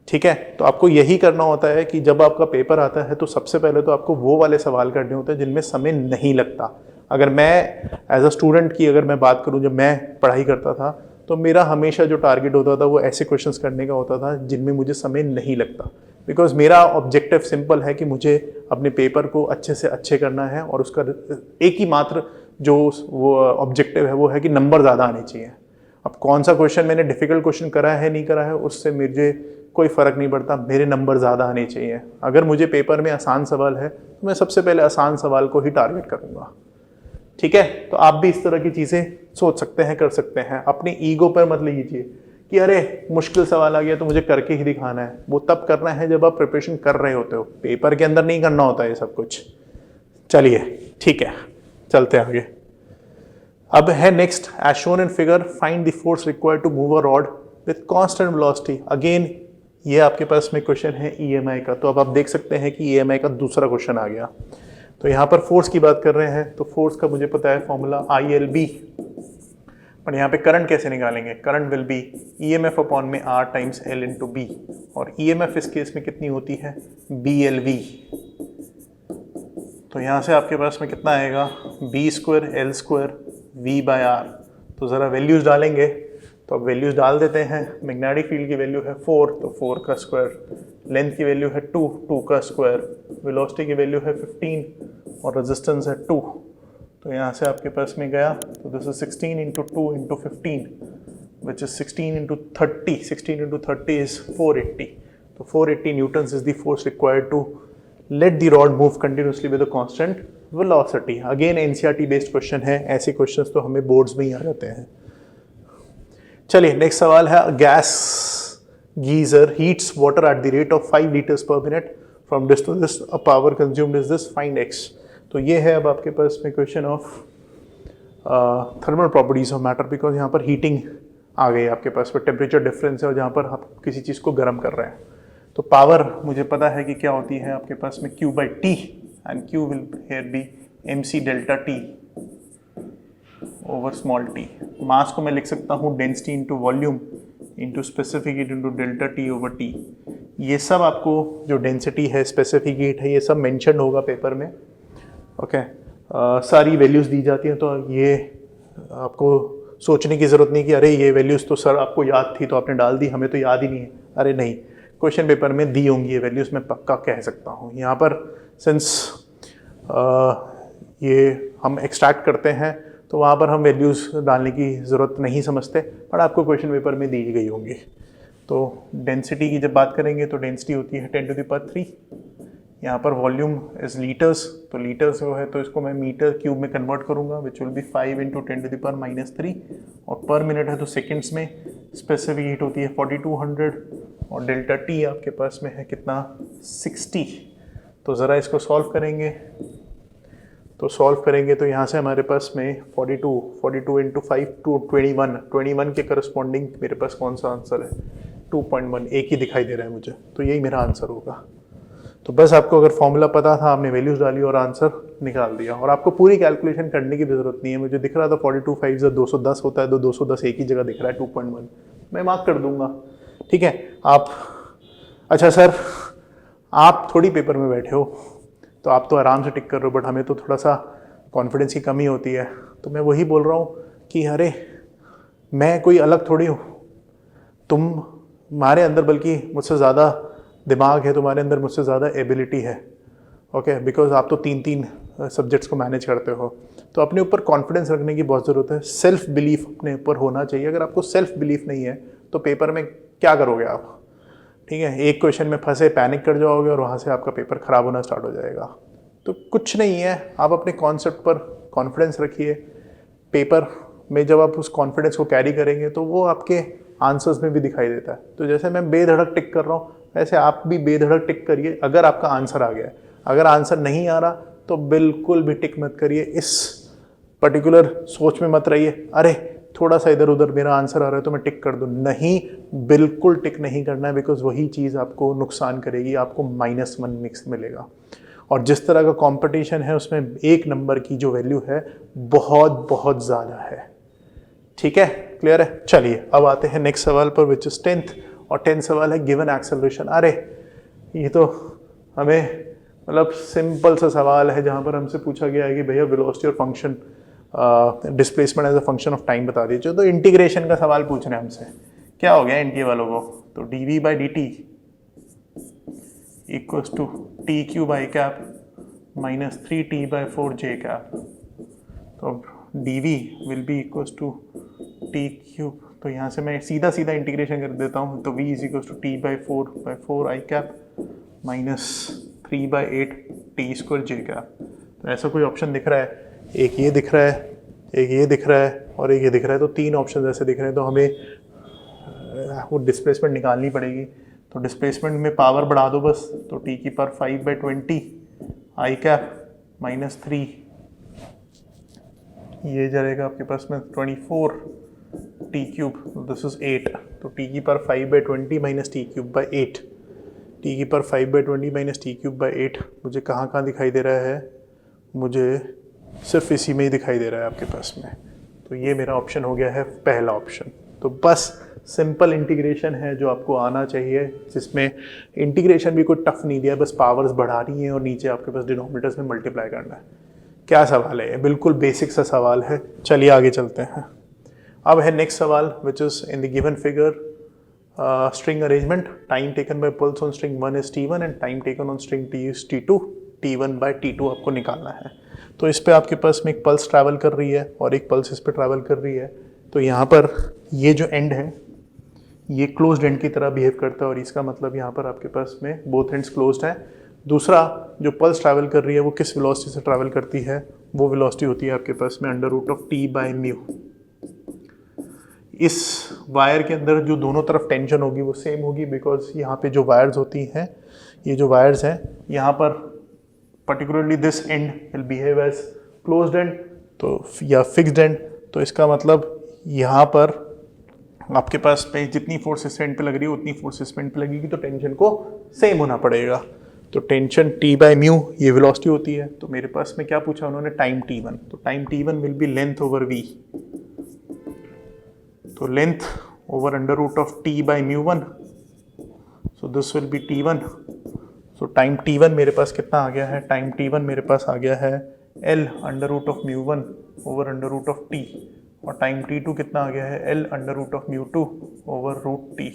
Speaker 1: ठीक है, तो आपको यही करना होता है कि जब आपका पेपर आता है तो सबसे पहले तो आपको वो वाले सवाल करने होते हैं जिनमें समय नहीं लगता। अगर मैं एज अ स्टूडेंट की अगर मैं बात करूं, जब मैं पढ़ाई करता था तो मेरा हमेशा जो टारगेट होता था वो ऐसे क्वेश्चंस करने का होता था जिनमें मुझे समय नहीं लगता, बिकॉज मेरा ऑब्जेक्टिव सिंपल है कि मुझे अपने पेपर को अच्छे से अच्छे करना है, और उसका एक ही मात्र जो वो ऑब्जेक्टिव है वो है कि नंबर ज़्यादा आने चाहिए। अब कौन सा क्वेश्चन मैंने डिफ़िकल्ट क्वेश्चन करा है नहीं करा है उससे मुझे कोई फ़र्क नहीं पड़ता, मेरे नंबर ज़्यादा आने चाहिए। अगर मुझे पेपर में आसान सवाल है तो मैं सबसे पहले आसान सवाल को ही टारगेट करूँगा। ठीक है, तो आप भी इस तरह की चीज़ें सोच सकते हैं, कर सकते हैं। अपनी ईगो पर मत लीजिए कि अरे मुश्किल सवाल आ गया तो मुझे करके ही दिखाना है। वो तब करना है जब आप प्रिपरेशन कर रहे होते हो, पेपर के अंदर नहीं करना होता है ये सब कुछ। चलिए ठीक है, चलते हैं आगे। अब है next, as shown in figure find the force required to move a rod with constant velocity. Again ये आपके पास में क्वेश्चन है ईएमआई का, तो अब आप देख सकते हैं कि ईएमआई का दूसरा क्वेश्चन आ गया। तो यहाँ पर फोर्स की बात कर रहे हैं, तो फोर्स का मुझे पता है फॉर्मूला ILB, पर यहाँ पे करंट कैसे निकालेंगे, current will be EMF upon में R times L into B, और EMF इस केस में कितनी होती है BLV। तो यहाँ से आपके पास में कितना आएगा B² L² V/R। तो ज़रा वैल्यूज़ डालेंगे, तो अब वैल्यूज़ डाल देते हैं। मैग्नेटिक फील्ड की वैल्यू है 4, तो 4 का स्क्वायर, लेंथ की वैल्यू है 2, 2 का स्क्वायर, वेलोसिटी की वैल्यू है 15 और रेजिस्टेंस है 2। तो यहाँ से आपके पास में गया, तो this is 16 into 2 into 15 which is 16 into 30, 16 into 30 is 480। तो 480 newtons is the force required to let the rod move continuously with a constant velocity. Again NCERT based question है, ऐसे क्वेश्चंस तो हमें बोर्ड्स में ही आ जाते हैं। चलिए नेक्स्ट सवाल है, gas geyser heats water at the rate of 5 litres per minute from this to this, a power consumed is this, find x। तो ये है अब आपके पास में question of thermal properties of matter, because यहाँ पर हीटिंग आ गई आपके पास में, टेम्परेचर डिफरेंस है और जहाँ पर आप किसी चीज़ को गर्म कर रहे हैं। तो पावर मुझे पता है कि क्या होती है आपके पास में Q/T, and Q will here be MC delta T over small t। Mass को मैं लिख सकता हूँ density into volume into specific heat into delta T over T। ये सब आपको जो डेंसिटी है, स्पेसिफिक हीट है, ये सब मेंशन होगा पेपर में। ओके, सारी वैल्यूज़ दी जाती हैं, तो ये आपको सोचने की ज़रूरत नहीं कि अरे ये वैल्यूज़ तो सर आपको याद थी तो आपने डाल दी, हमें तो याद ही नहीं है। अरे नहीं, क्वेश्चन पेपर में दी होंगी ये वैल्यूज़, मैं पक्का कह सकता हूँ। यहाँ पर सिंस ये हम एक्सट्रैक्ट करते हैं तो वहाँ पर हम वैल्यूज़ डालने की ज़रूरत नहीं समझते, पर आपको क्वेश्चन पेपर में दी गई होंगी। तो डेंसिटी की जब बात करेंगे तो डेंसिटी होती है 10⁻3। यहाँ पर वॉल्यूम इज़ लीटर्स, तो लीटर्स जो है तो इसको मैं मीटर क्यूब में कन्वर्ट करूँगा, विच विल बी 5 × 10⁻³ और पर मिनट है तो सेकेंड्स में। स्पेसिफिक हीट होती है 4200 और डेल्टा टी आपके पास में है कितना 60। तो ज़रा इसको सॉल्व करेंगे, तो यहाँ से हमारे पास में 42 इंटू 5 टू 21 के करस्पॉन्डिंग मेरे पास कौन सा आंसर है 2.1, एक ही दिखाई दे रहा है मुझे, तो यही मेरा आंसर होगा। तो बस आपको अगर फॉर्मूला पता था, आपने वैल्यूज़ डाली और आंसर निकाल दिया, और आपको पूरी कैलकुलेशन करने की भी ज़रूरत नहीं है। मुझे दिख रहा था 42 5 210 होता है, तो 210 एक ही जगह दिख रहा है 2.1, मैं मार्क कर दूंगा। ठीक है, आप अच्छा सर आप थोड़ी पेपर में बैठे हो तो आप तो आराम से टिक कर रहे हो, बट हमें तो थोड़ा सा कॉन्फिडेंस की कमी होती है। तो मैं वही बोल रहा हूँ कि अरे मैं कोई अलग थोड़ी हूँ, तुम हमारे अंदर बल्कि मुझसे ज़्यादा दिमाग है तुम्हारे अंदर मुझसे ज़्यादा एबिलिटी है, ओके, बिकॉज आप तो 3 सब्जेक्ट्स को मैनेज करते हो। तो अपने ऊपर कॉन्फिडेंस रखने की बहुत ज़रूरत है, सेल्फ बिलीफ अपने ऊपर होना चाहिए। अगर आपको सेल्फ बिलीफ नहीं है तो पेपर में क्या करोगे आप, ठीक है, एक क्वेश्चन में फंसे पैनिक कर जाओगे और वहाँ से आपका पेपर ख़राब होना स्टार्ट हो जाएगा। तो कुछ नहीं है, आप अपने कॉन्सेप्ट पर कॉन्फिडेंस रखिए। पेपर में जब आप उस कॉन्फिडेंस को कैरी करेंगे तो वो आपके आंसर्स में भी दिखाई देता है। तो जैसे मैं बेधड़क टिक कर रहा हूँ, वैसे आप भी बेधड़क टिक करिए अगर आपका आंसर आ गया है। अगर आंसर नहीं आ रहा तो बिल्कुल भी टिक मत करिए, इस पर्टिकुलर सोच में मत रहिए अरे थोड़ा सा इधर उधर मेरा आंसर आ रहा है तो मैं टिक कर दूँ। नहीं, बिल्कुल टिक नहीं करना है, बिकॉज वही चीज़ आपको नुकसान करेगी, आपको -1 मिक्स मिलेगा। और जिस तरह का कंपटीशन है उसमें 1 नंबर की जो वैल्यू है बहुत बहुत ज़्यादा है। ठीक है, क्लियर है। चलिए अब आते हैं नेक्स्ट सवाल पर, विच इज 10th, और 10th सवाल है गिवन एक्सेलरेशन। अरे ये तो हमें मतलब सिंपल सा सवाल है जहाँ पर हमसे पूछा गया है कि भैया वेलोसिटी और function displacement as a function of time बता दीजिए। तो इंटीग्रेशन का सवाल पूछ रहे हैं हमसे, क्या हो गया एनटीए वालों को। तो dv by D T equals to T Q by cap minus 3t/4 j cap. तो dv will be equals to T cube. तो यहाँ से मैं सीधा सीधा इंटीग्रेशन कर देता हूँ। तो v is equals to t/4 i cap minus 3/8 t² j cap. तो ऐसा कोई ऑप्शन दिख रहा है, एक ये दिख रहा है, एक ये दिख रहा है और एक ये दिख रहा है। तो 3 ऑप्शन ऐसे दिख रहे हैं। तो हमें वो डिस्प्लेसमेंट निकालनी पड़ेगी। तो डिस्प्लेसमेंट में पावर बढ़ा दो बस। तो t⁵/20 i कैप माइनस 3, ये जाएगा आपके पास में 24 t³, दिस इज 8। तो t⁵/20 minus t³/8, t⁵/20 minus t³/8 मुझे कहाँ दिखाई दे रहा है, मुझे सिर्फ इसी में ही दिखाई दे रहा है आपके पास में। तो ये मेरा ऑप्शन हो गया है पहला ऑप्शन। तो बस सिंपल इंटीग्रेशन है जो आपको आना चाहिए, जिसमें इंटीग्रेशन भी कोई टफ नहीं दिया, बस पावर्स बढ़ा रही हैं और नीचे आपके पास डिनोमिनेटर्स में मल्टीप्लाई करना है। क्या सवाल है, बिल्कुल बेसिक सा सवाल है। चलिए आगे चलते हैं। अब है नेक्स्ट सवाल, which is in the given figure string arrangement, time taken by pulse on string 1 is t1 and time taken on string t is t2, t1/t2 आपको निकालना है। तो इस पे आपके पास में एक पल्स ट्रैवल कर रही है और एक पल्स इस पे ट्रैवल कर रही है। तो यहाँ पर ये जो एंड है ये क्लोज्ड एंड की तरह बिहेव करता है और इसका मतलब यहाँ पर आपके पास में बोथ एंड्स क्लोज्ड है। दूसरा, जो पल्स ट्रैवल कर रही है वो किस वेलोसिटी से ट्रैवल करती है, वो वेलोसिटी होती है आपके पास में √t/μ। इस वायर के अंदर जो दोनों तरफ टेंशन होगी वो सेम होगी, बिकॉज यहाँ पे जो वायर्स होती हैं, ये जो वायर्स हैं यहाँ पर particularly this end will behave as closed end तो या फिक्स्ड एंड। तो इसका मतलब यहाँ पर आपके पास में जितनी फोर्स इस एंड पे लग रही है उतनी फोर्स इस एंड पे लगेगी, तो टेंशन को सेम होना पड़ेगा। तो टेंशन t/μ ये वेलोसिटी होती है। तो मेरे पास में क्या पूछा उन्होंने, टाइम t1। तो time t1 will be length over v। तो length over √t/μ1, so this will B t1। So time t1 मेरे पास कितना आ गया है, टाइम t1 मेरे पास आ गया है L √μ1 ओवर √t, और टाइम t2 कितना आ गया है L √μ2 ओवर √t।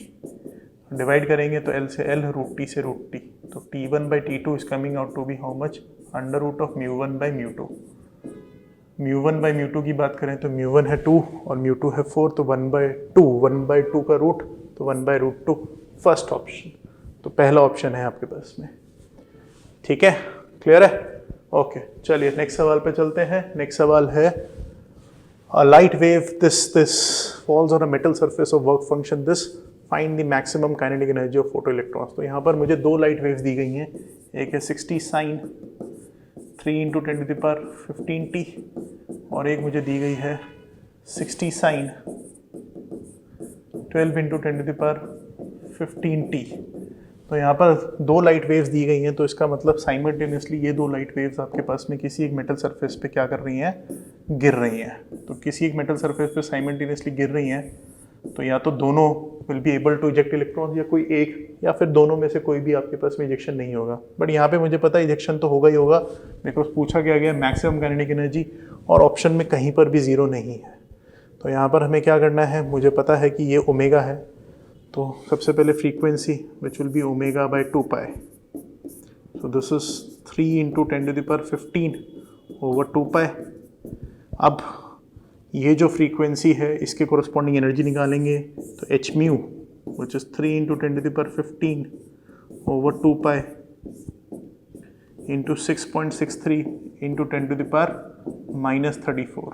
Speaker 1: डिवाइड करेंगे तो L से L, √t से √t। तो t1/t2 is coming out to be how much, √μ1/μ2। μ1/μ2 की बात करें तो μ1 है 2 और μ2 है 4, तो 1/2 का रूट, तो 1/√2 फर्स्ट ऑप्शन। तो पहला ऑप्शन है आपके पास में। ठीक है, क्लियर है। ओके, चलिए नेक्स्ट सवाल पे चलते हैं। नेक्स्ट सवाल है light wave this falls on a metal surface of work function this, find the maximum kinetic energy of photo electrons. तो यहाँ पर मुझे 2 लाइट वेव्स दी गई हैं, एक है 60 साइन 3 × 10⁻15t और एक मुझे दी गई है 60 साइन 12 × 10⁻15t। तो यहाँ पर 2 लाइट वेव्स दी गई हैं, तो इसका मतलब साइमल्टेनियसली ये 2 लाइट वेव्स आपके पास में किसी एक मेटल सरफेस पे क्या कर रही हैं, गिर रही हैं। तो किसी एक मेटल सरफेस पे साइमल्टेनियसली गिर रही हैं, तो या तो दोनों will be able to eject electrons, या कोई एक, या फिर दोनों में से कोई भी आपके पास में इजेक्शन नहीं होगा। बट यहाँ पे मुझे पता है इजेक्शन तो होगा ही होगा, बिकॉज पूछा गया मैक्सिमम काइनेटिक एनर्जी, और ऑप्शन में कहीं पर भी 0 नहीं है। तो यहाँ पर हमें क्या करना है, मुझे पता है कि ये ओमेगा है, तो सबसे पहले frequency which will B omega by 2 pi, so this is 3 into 10⁻15 over 2 पाई। अब ये जो फ्रीक्वेंसी है इसके कोरस्पॉन्डिंग एनर्जी निकालेंगे, तो H mu which is 3 into 10⁻15 over 2 pi into 6.63 into 10⁻34।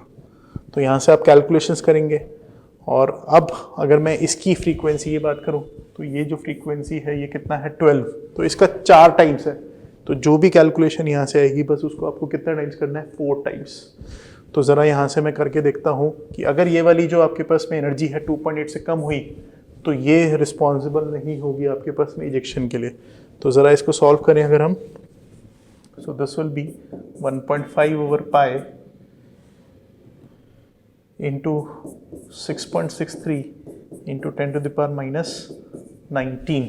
Speaker 1: तो यहाँ से आप कैलकुलेशंस करेंगे। और अब अगर मैं इसकी फ्रीक्वेंसी की बात करूँ तो ये जो फ्रीक्वेंसी है ये कितना है 12, तो इसका 4 टाइम्स है। तो जो भी कैलकुलेशन यहाँ से आएगी बस उसको आपको कितना टाइम्स करना है, 4 टाइम्स। तो ज़रा यहाँ से मैं करके देखता हूँ कि अगर ये वाली जो आपके पास में एनर्जी है 2.8 से कम हुई तो ये रिस्पॉन्सिबल नहीं होगी आपके पास में इजेक्शन के लिए। तो ज़रा इसको सॉल्व करें अगर हम, so this will B 1.5 over pi into 6.63 into 10⁻19।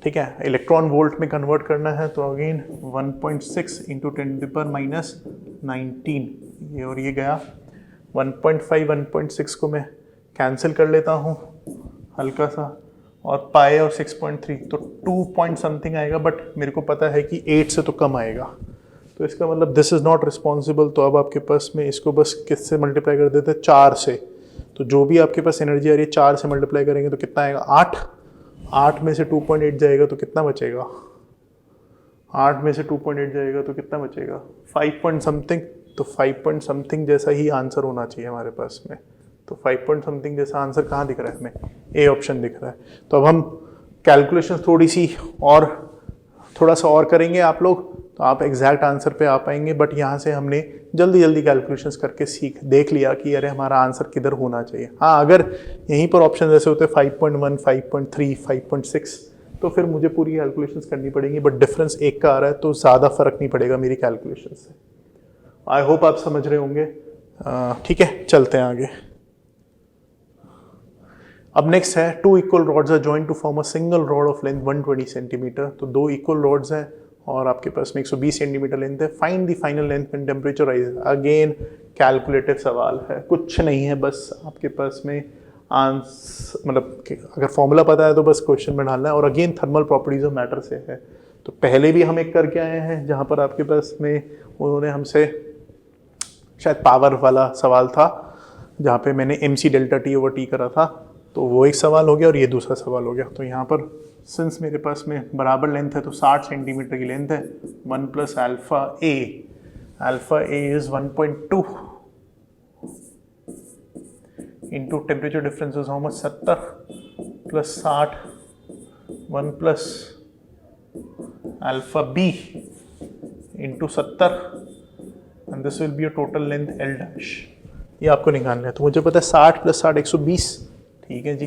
Speaker 1: ठीक है, इलेक्ट्रॉन वोल्ट में कन्वर्ट करना है तो अगेन 1.6 इंटू 10⁻19 ये, और ये गया 1.5 1.6 को मैं कैंसिल कर लेता हूँ हल्का सा, और पाई और 6.3 तो 2 पॉइंट समथिंग आएगा, बट मेरे को पता है कि 8 से तो कम आएगा। तो इसका मतलब दिस इज़ नॉट रिस्पॉन्सिबल। तो अब आपके पास में इसको बस किससे मल्टीप्लाई कर देते हैं, 4 से। तो जो भी आपके पास एनर्जी आ रही है 4 से मल्टीप्लाई करेंगे तो कितना आएगा, 8। 8 में से 2.8 जाएगा तो कितना बचेगा, 8 में से 2.8 जाएगा तो कितना बचेगा, 5 पॉइंट समथिंग। तो 5 पॉइंट समथिंग जैसा ही आंसर होना चाहिए हमारे पास में। तो 5 पॉइंट समथिंग जैसा आंसर कहाँ दिख रहा है हमें, ए ऑप्शन दिख रहा है। तो अब हम कैलकुलेशन थोड़ा सा और करेंगे आप लोग, तो आप एग्जैक्ट आंसर पे आ पाएंगे। बट यहाँ से हमने जल्दी जल्दी कैलकुलेशंस करके देख लिया कि अरे हमारा आंसर किधर होना चाहिए। हाँ, अगर यहीं पर ऑप्शन जैसे होते 5.1 5.3 5.6 तो फिर मुझे पूरी कैलकुलेशंस करनी पड़ेंगी, बट डिफरेंस एक का आ रहा है तो ज़्यादा फर्क नहीं पड़ेगा मेरी कैलकुलेशन से। आई होप आप समझ रहे होंगे। ठीक है, चलते हैं आगे। अब नेक्स्ट है 2 equal rods are joint to form a single rod of length 120 centimetre. तो 2 इक्वल रॉड्स हैं और आपके पास में 120 सेंटीमीटर लेंथ है। Find the final length when temperature rise. Again calculative सवाल है, कुछ नहीं है, बस आपके पास में आंसर मतलब अगर फॉर्मूला पता है तो बस क्वेश्चन में डालना है। और again thermal properties of matter से है। तो पहले भी हम एक करके आए हैं जहाँ पर आपके पास में उन्होंने हमसे शायद पावर वाला सवाल था जहाँ पे मैंने MC delta T over T करा था, तो वो एक सवाल हो गया और ये दूसरा सवाल हो गया। तो यहाँ पर सिंस मेरे पास में बराबर लेंथ है तो 60 सेंटीमीटर की लेंथ है, 1 plus alpha A is 1.2 into temperature difference is how much, 70 plus 60 1 plus alpha B into 70 and this will be a total length L dash. ये आपको निकालना है। तो मुझे पता है 60 प्लस 60 120, ठीक है जी।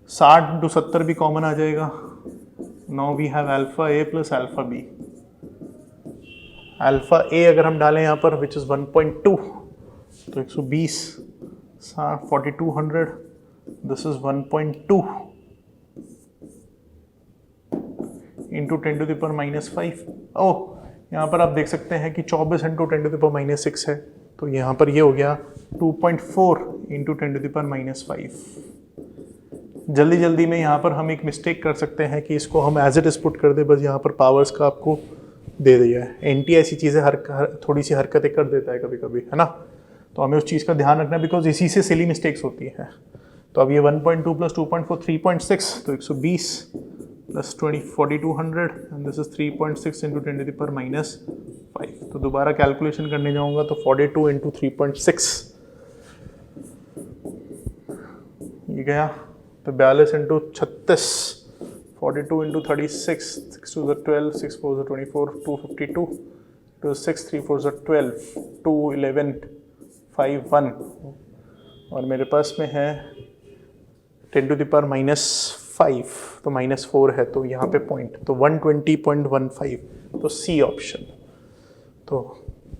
Speaker 1: 60 इंटू 70 भी कॉमन आ जाएगा। Now we have alpha A plus alpha B. Alpha A अगर हम डालें यहाँ पर विच इज़ 1.2 तो 120 4200 दिस इज 1.2 इंटू 10⁻⁻5। ओह, यहाँ पर आप देख सकते हैं कि 24 इंटू 10⁻⁻6 है, तो यहाँ पर ये हो गया 2.4 इंटू 10⁻⁻5। जल्दी जल्दी में यहाँ पर हम एक मिस्टेक कर सकते हैं कि इसको हम एज इट इज पुट कर दे, बस यहाँ पर पावर्स का आपको दे दिया है। एनटी ऐसी चीज़ें थोड़ी सी हरकतें कर देता है कभी कभी, है ना। तो हमें उस चीज़ का ध्यान रखना है बिकॉज इसी से सिली मिस्टेक्स होती हैं। तो अब ये 1.2 प्लस 2.4 3.6 तो 120 plus 4200 and this is 3.6 into 10⁻⁻5। तो दोबारा कैलकुलेशन करने जाऊंगा तो 42 इंटू 3.6 ये गया, तो 42 इंटू 36 42 इंटू 36 6 2 12 6 4 24 252 2 6 3 4 12 2 11 5 1 और मेरे पास में है 10⁻⁻5 तो -4 है, तो यहाँ पे पॉइंट तो 120.15 तो सी ऑप्शन। तो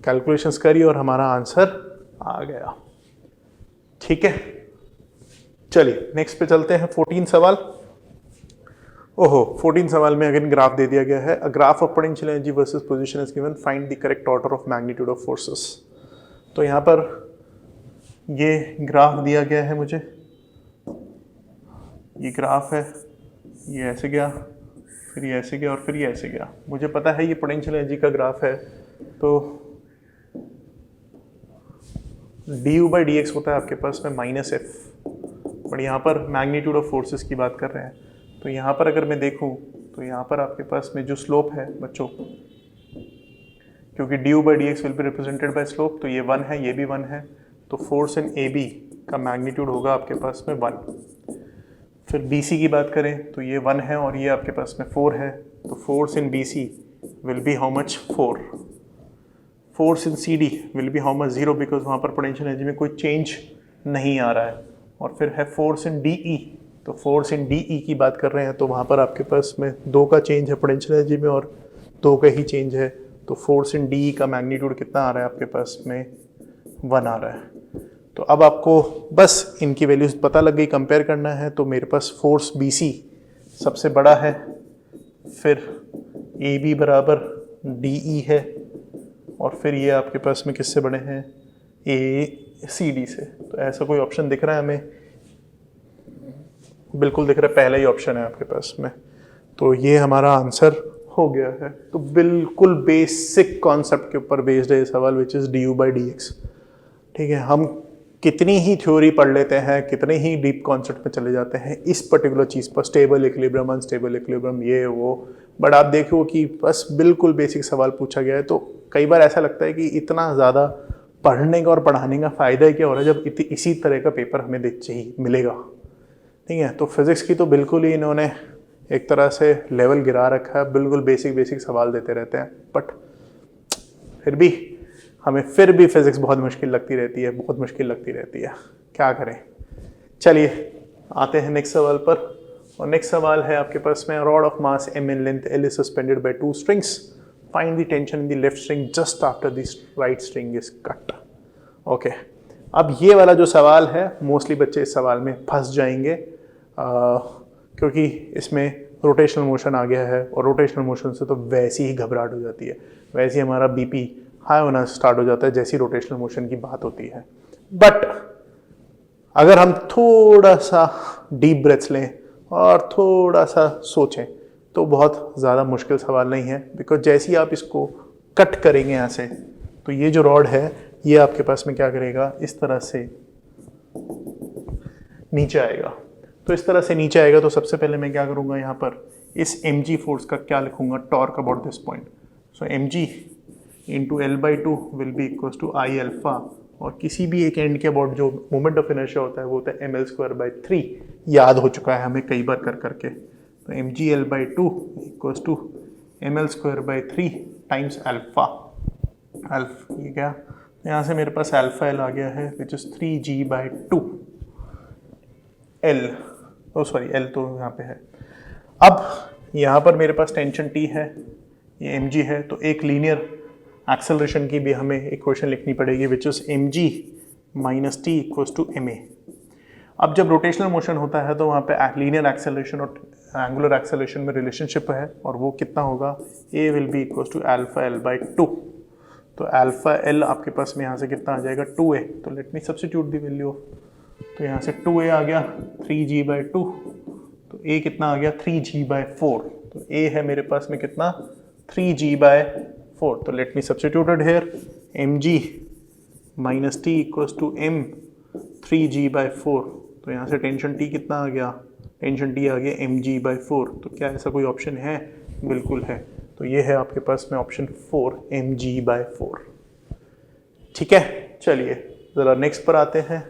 Speaker 1: कैलकुलेशंस करी और हमारा आंसर आ गया। ठीक है, चलिए नेक्स्ट पे चलते हैं। 14 सवाल। ओहो, 14 सवाल में अगेन ग्राफ दे दिया गया है। A graph of potential energy versus position is given, find the correct order of magnitude of forces. तो यहाँ पर ये ग्राफ दिया गया है मुझे ये ग्राफ है, ये ऐसे गया, फिर ये ऐसे गया और फिर ये ऐसे गया। मुझे पता है ये पोटेंशियल एनर्जी का ग्राफ है, तो du/dx होता है आपके पास में -f, बट यहाँ पर मैग्नीट्यूड ऑफ फोर्सेस की बात कर रहे हैं। तो यहाँ पर अगर मैं देखूँ तो यहाँ पर आपके पास में जो स्लोप है बच्चों, क्योंकि du/dx will be represented by slope, तो ये 1 है, ये भी 1 है, तो फोर्स इन AB का मैग्नीट्यूड होगा आपके पास में 1। फिर BC की बात करें तो ये 1 है और ये आपके पास में 4 है, तो force in BC will be how much, 4। Force in CD will be how much, 0, because वहाँ पर पोटेंशियल एनर्जी में कोई चेंज नहीं आ रहा है। और फिर है फोर्स इन DE, तो फोर्स इन DE की बात कर रहे हैं तो वहाँ पर आपके पास में 2 का चेंज है पोटेंशियल एनर्जी में और 2 का ही चेंज है, तो फोर्स इन DE का मैग्नीट्यूड कितना आ रहा है आपके पास में, 1 आ रहा है। तो अब आपको बस इनकी वैल्यूज पता लग गई, कंपेयर करना है। तो मेरे पास फोर्स BC सबसे बड़ा है, फिर AB बराबर DE है, और फिर ये आपके पास में किससे बड़े हैं, ACD से। तो ऐसा कोई ऑप्शन दिख रहा है हमें, बिल्कुल दिख रहा है, पहला ही ऑप्शन है आपके पास में। तो ये हमारा आंसर हो गया है। तो बिल्कुल बेसिक कॉन्सेप्ट के ऊपर बेस्ड है ये सवाल, विच इज़ du/dx। ठीक है, हम कितनी ही थ्योरी पढ़ लेते हैं, कितने ही डीप कॉन्सेप्ट में चले जाते हैं इस पर्टिकुलर चीज़ पर, स्टेबल इक्विलिब्रियम, अनस्टेबल इक्विलिब्रियम, ये वो, बट आप देखो कि बस बिल्कुल बेसिक सवाल पूछा गया है। तो कई बार ऐसा लगता है कि इतना ज़्यादा पढ़ने का और पढ़ाने का फ़ायदा ही क्या हो रहा है जब इसी तरह का पेपर हमें चाहिए मिलेगा। ठीक है, तो फिज़िक्स की तो बिल्कुल ही इन्होंने एक तरह से लेवल गिरा रखा है, बिल्कुल बेसिक सवाल देते रहते हैं, बट फिर भी हमें फिर भी फिज़िक्स बहुत मुश्किल लगती रहती है, बहुत मुश्किल लगती रहती है, क्या करें। चलिए आते हैं नेक्स्ट सवाल पर, और नेक्स्ट सवाल है आपके पास में, rod of mass m in length L is suspended by 2 strings, find the tension in the left string just after the right string is cut। Okay, अब ये वाला जो सवाल है मोस्टली बच्चे इस सवाल में फंस जाएंगे, क्योंकि इसमें रोटेशनल मोशन आ गया है, और रोटेशनल मोशन से तो वैसी ही घबराहट हो जाती है, वैसे ही हमारा BP हाई होना स्टार्ट हो जाता है जैसी रोटेशनल मोशन की बात होती है। बट अगर हम थोड़ा सा डीप ब्रेथ्स लें और थोड़ा सा सोचें तो बहुत ज़्यादा मुश्किल सवाल नहीं है, बिकॉज जैसे ही आप इसको कट करेंगे यहाँ से, तो ये जो रॉड है ये आपके पास में क्या करेगा, इस तरह से नीचे आएगा। तो इस तरह से नीचे आएगा, तो सबसे पहले मैं क्या करूँगा, यहाँ पर इस mg फोर्स का क्या लिखूँगा, torque about this point. So mg into L/2 will be equals to I alpha, और किसी भी एक एंड के अबाउट जो मोमेंट ऑफ इनर्शिया होता है वो होता है mL²/3, याद हो चुका है हमें कई बार कर करके। तो mg L/2 equals to mL²/3 times alpha. ये क्या, यहाँ से मेरे पास अल्फा L आ गया है, which is 3g/2 L, L तो यहाँ पे है। अब यहाँ पर मेरे पास टेंशन T है, ये mg है, तो एक लीनियर एक्सेलरेशन की भी हमें इक्वेशन लिखनी पड़ेगी, which is mg - t equals to ma। अब जब रोटेशनल मोशन होता है तो वहाँ पे लीनियर एक्सेलरेशन और एंगुलर एक्सेलरेशन में रिलेशनशिप है, और वो कितना होगा, a will be equals to alpha L/2। तो अल्फा L आपके पास में यहाँ से कितना आ जाएगा, 2a। तो let me substitute the value, तो यहाँ से 2a आ गया 3g/2, तो a कितना आ गया 3g/4, तो a है मेरे पास में कितना 3g/4। तो let me substituted here, mg - t equals to m 3g/4। तो यहाँ से टेंशन T कितना आ गया, टेंशन T आ गया mg/4। तो क्या ऐसा कोई ऑप्शन है, बिल्कुल है। तो ये है आपके पास में ऑप्शन 4 mg/4। ठीक है, चलिए ज़रा नेक्स्ट पर आते हैं,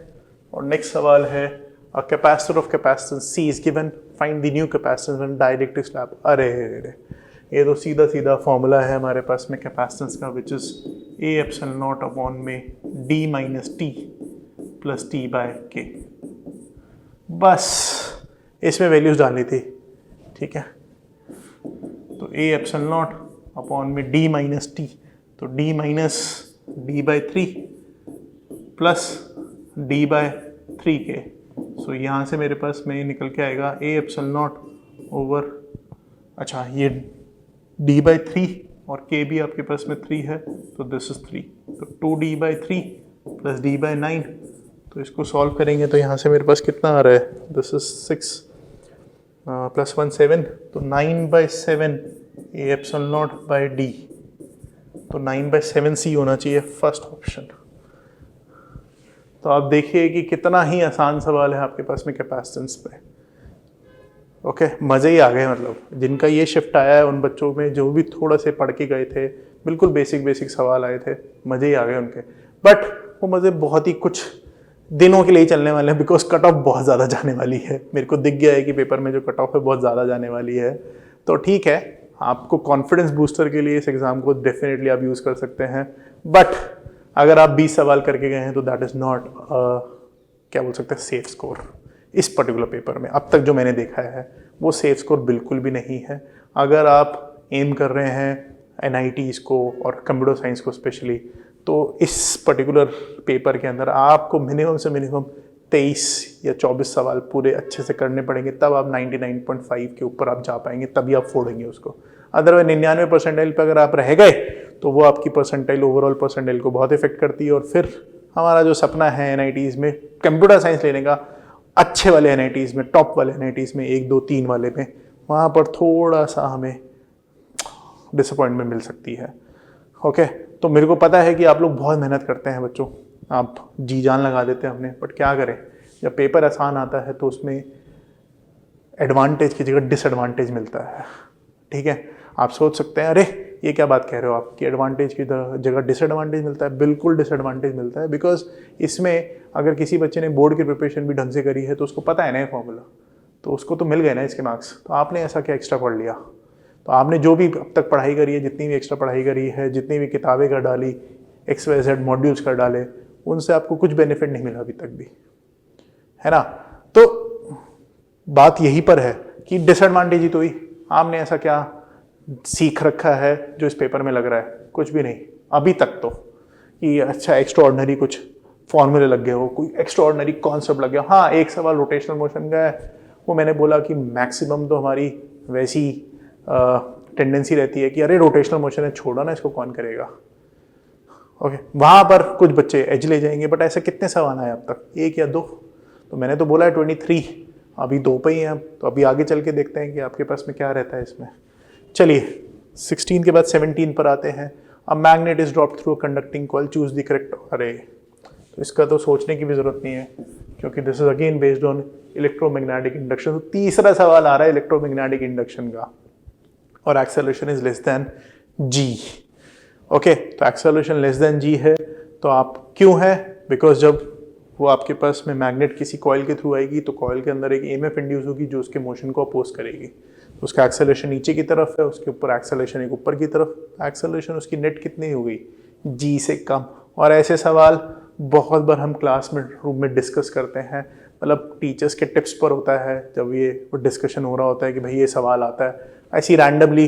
Speaker 1: और नेक्स्ट सवाल है, a capacitor of capacitance C is given, find the new capacitance and dielectric slab. अरे ये तो सीधा फॉर्मूला है हमारे पास में कैपेसिटेंस का, विच इज A∈0 अपॉन में D - T प्लस T/K। बस इसमें वैल्यूज डालनी थी, ठीक है। तो A∈0 अपॉन में D - T, तो D - D/3 प्लस D/3K। सो यहाँ से मेरे पास में निकल के आएगा A∈0 ओवर, अच्छा ये D/3 और K भी आपके पास में 3 है, तो दिस इज 3, तो 2D/3 प्लस D/9। तो इसको सॉल्व करेंगे तो यहाँ से मेरे पास कितना आ रहा है, दिस इज 6 +1 7, तो 9/7 A epsilon naught by D, तो 9/7 सी होना चाहिए फर्स्ट ऑप्शन। तो आप देखिए कि कितना ही आसान सवाल है आपके पास में कैपेसिटेंस पे। ओके, मज़े ही आ गए। मतलब जिनका ये शिफ्ट आया है उन बच्चों में जो भी थोड़ा से पढ़ के गए थे, बिल्कुल बेसिक सवाल आए थे, मज़े ही आ गए उनके। बट वो मज़े बहुत ही कुछ दिनों के लिए ही चलने वाले हैं, बिकॉज कट ऑफ बहुत ज़्यादा जाने वाली है। मेरे को दिख गया है कि पेपर में जो कट ऑफ है बहुत ज़्यादा जाने वाली है। तो ठीक है, आपको कॉन्फिडेंस बूस्टर के लिए इस एग्ज़ाम को डेफिनेटली आप यूज़ कर सकते हैं। बट अगर आप 20 सवाल करके गए हैं तो दैट इज़ नॉट क्या बोल सकते हैं सेफ स्कोर। इस पर्टिकुलर पेपर में अब तक जो मैंने देखा है वो सेफ स्कोर बिल्कुल भी नहीं है। अगर आप एम कर रहे हैं NITs को और कंप्यूटर साइंस को स्पेशली, तो इस पर्टिकुलर पेपर के अंदर आपको मिनिमम से मिनिमम 23 या 24 सवाल पूरे अच्छे से करने पड़ेंगे, तब आप 99.5 के ऊपर आप जा पाएंगे, तभी आप फोड़ेंगे उसको। अदरवाइज 99 परसेंटाइल पर अगर आप रह गए तो वो आपकी परसेंटाइल, ओवरऑल परसेंटाइल को बहुत इफेक्ट करती है। और फिर हमारा जो सपना है NITs में कंप्यूटर साइंस लेने का, अच्छे वाले NITs में, टॉप वाले NITs में, 1 2 3 वाले में, वहाँ पर थोड़ा सा हमें डिसअपॉइंटमेंट मिल सकती है। ओके, तो मेरे को पता है कि आप लोग बहुत मेहनत करते हैं बच्चों, आप जी जान लगा देते हैं अपने, बट क्या करें, जब पेपर आसान आता है तो उसमें एडवांटेज की जगह डिसएडवांटेज मिलता है। ठीक है, आप सोच सकते हैं अरे ये क्या बात कह रहे हो आप कि एडवांटेज की जगह डिसएडवांटेज मिलता है। बिल्कुल डिसएडवांटेज मिलता है, बिकॉज इसमें अगर किसी बच्चे ने बोर्ड की प्रिपरेशन भी ढंग से करी है तो उसको पता है ना ये फॉर्मूला, तो उसको तो मिल गए ना इसके मार्क्स। तो आपने ऐसा क्या एक्स्ट्रा पढ़ लिया? तो आपने जो भी अब तक पढ़ाई करी है, जितनी भी एक्स्ट्रा पढ़ाई करी है, जितनी भी किताबें कर डाली, XYZ मॉड्यूल्स कर डाले, उनसे आपको कुछ बेनिफिट नहीं मिला अभी तक भी, है ना। तो बात यही पर है कि डिसएडवांटेज ही तो हुई। आपने ऐसा क्या सीख रखा है जो इस पेपर में लग रहा है? कुछ भी नहीं अभी तक तो, कि अच्छा एक्स्ट्रा ऑर्डिनरी कुछ फॉर्मूले लग गए हो, कोई एक्स्ट्रा ऑर्डिनरी कॉन्सेप्ट लग गया। हाँ, एक सवाल रोटेशनल मोशन का है, वो मैंने बोला कि मैक्सिमम तो हमारी वैसी टेंडेंसी रहती है कि अरे रोटेशनल मोशन है, छोड़ो ना, इसको कौन करेगा। ओके, वहाँ पर कुछ बच्चे एज ले जाएंगे, बट ऐसे कितने सवाल आए अब तक? 1 या 2? तो मैंने तो बोला है 23, अभी 2 पे ही हैं। तो अभी आगे चल के देखते हैं कि आपके पास में क्या रहता है इसमें। चलिए 16 के बाद 17 पर आते हैं। A magnet is dropped through conducting coil, choose the correct. अरे तो इसका तो सोचने की भी जरूरत नहीं है, क्योंकि this is again based on electromagnetic induction. तो तीसरा सवाल आ रहा है इलेक्ट्रोमैग्नेटिक इंडक्शन का, और acceleration is less than g। Okay, तो एक्सेलरेशन लेस देन g है, तो आप क्यों है? बिकॉज जब वो आपके पास में मैग्नेट किसी कॉइल के थ्रू आएगी तो कॉइल के अंदर एक EMF इंड्यूस होगी जो उसके मोशन को अपोज करेगी। तो उसका एक्सेलरेशन नीचे की तरफ है, उसके ऊपर एक्सेलरेशन एक ऊपर की तरफ। एक्सेलरेशन उसकी नेट कितनी हो गई? g से कम। और ऐसे सवाल बहुत बार हम क्लास में रूम में डिस्कस करते हैं, मतलब टीचर्स के टिप्स पर होता है, जब ये डिस्कशन हो रहा होता है कि भाई ये सवाल आता है, ऐसी रैंडमली,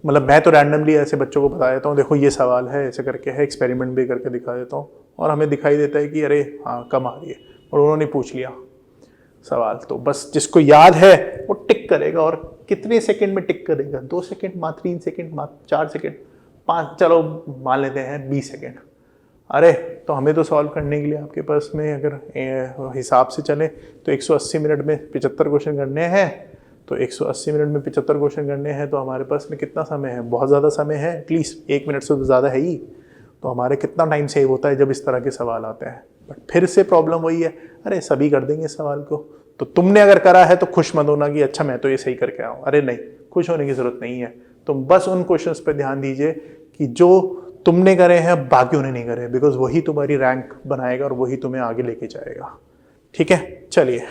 Speaker 1: मतलब मैं तो रैंडमली ऐसे बच्चों को बता देता हूँ, देखो ये सवाल है, ऐसे करके है, एक्सपेरिमेंट भी करके दिखा देता हूँ, और हमें दिखाई देता है कि अरे हाँ कम आ रही है, और उन्होंने पूछ लिया सवाल। तो बस जिसको याद है वो टिक करेगा, और कितने सेकंड में टिक करेगा? 2 सेकंड, मात्र 3 सेकंड, मात्र 4 सेकंड, 5, चलो मान लेते हैं 20 सेकंड। अरे तो हमें तो सॉल्व करने के लिए आपके पास में अगर हिसाब से चले तो 180 मिनट में 75 क्वेश्चन करने हैं। तो 180 मिनट में 75 क्वेश्चन करने हैं, तो हमारे पास में कितना समय है? बहुत ज़्यादा समय है, एटलीस्ट 1 मिनट से तो ज़्यादा है ही। तो हमारे कितना टाइम सेव होता है जब इस तरह के सवाल आते हैं। बट फिर से प्रॉब्लम वही है, अरे सभी कर देंगे इस सवाल को, तो तुमने अगर करा है तो खुश मत होना कि अच्छा मैं तो ये सही करके आऊँ। अरे नहीं, खुश होने की ज़रूरत नहीं है। तुम बस उन क्वेश्चंस पे ध्यान दीजिए कि जो तुमने करे हैं बाकियों ने नहीं करे, बिकॉज वही तुम्हारी रैंक बनाएगा और वही तुम्हें आगे लेके जाएगा। ठीक है, चलिए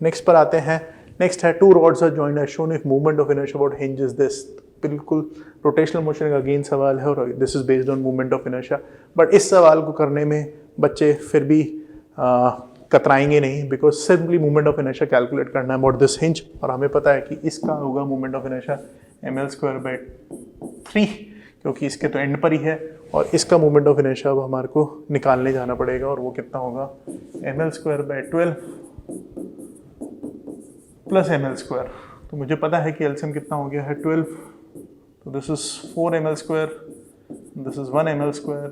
Speaker 1: नेक्स्ट पर आते हैं। नेक्स्ट है two rods are joined as shown if movement of inertia what hinges this. बिल्कुल रोटेशनल मोशन का अगेन सवाल है, और this is based on movement of inertia. But इस सवाल को करने में बच्चे फिर भी कतराएंगे नहीं, because simply movement of inertia calculate करना है व्हाट दिस हिंज, और हमें पता है कि इसका होगा मूवमेंट ऑफ इनर्शिया ml²/3, क्योंकि इसके तो एंड पर ही है, और इसका मूवमेंट ऑफ इनर्शिया अब हमारे को निकालने जाना पड़ेगा, और वो कितना होगा? ml²/12 plus ml²। तो मुझे पता है कि एलसीएम कितना हो गया है 12, तो this is 4 ml², this is 1 ml²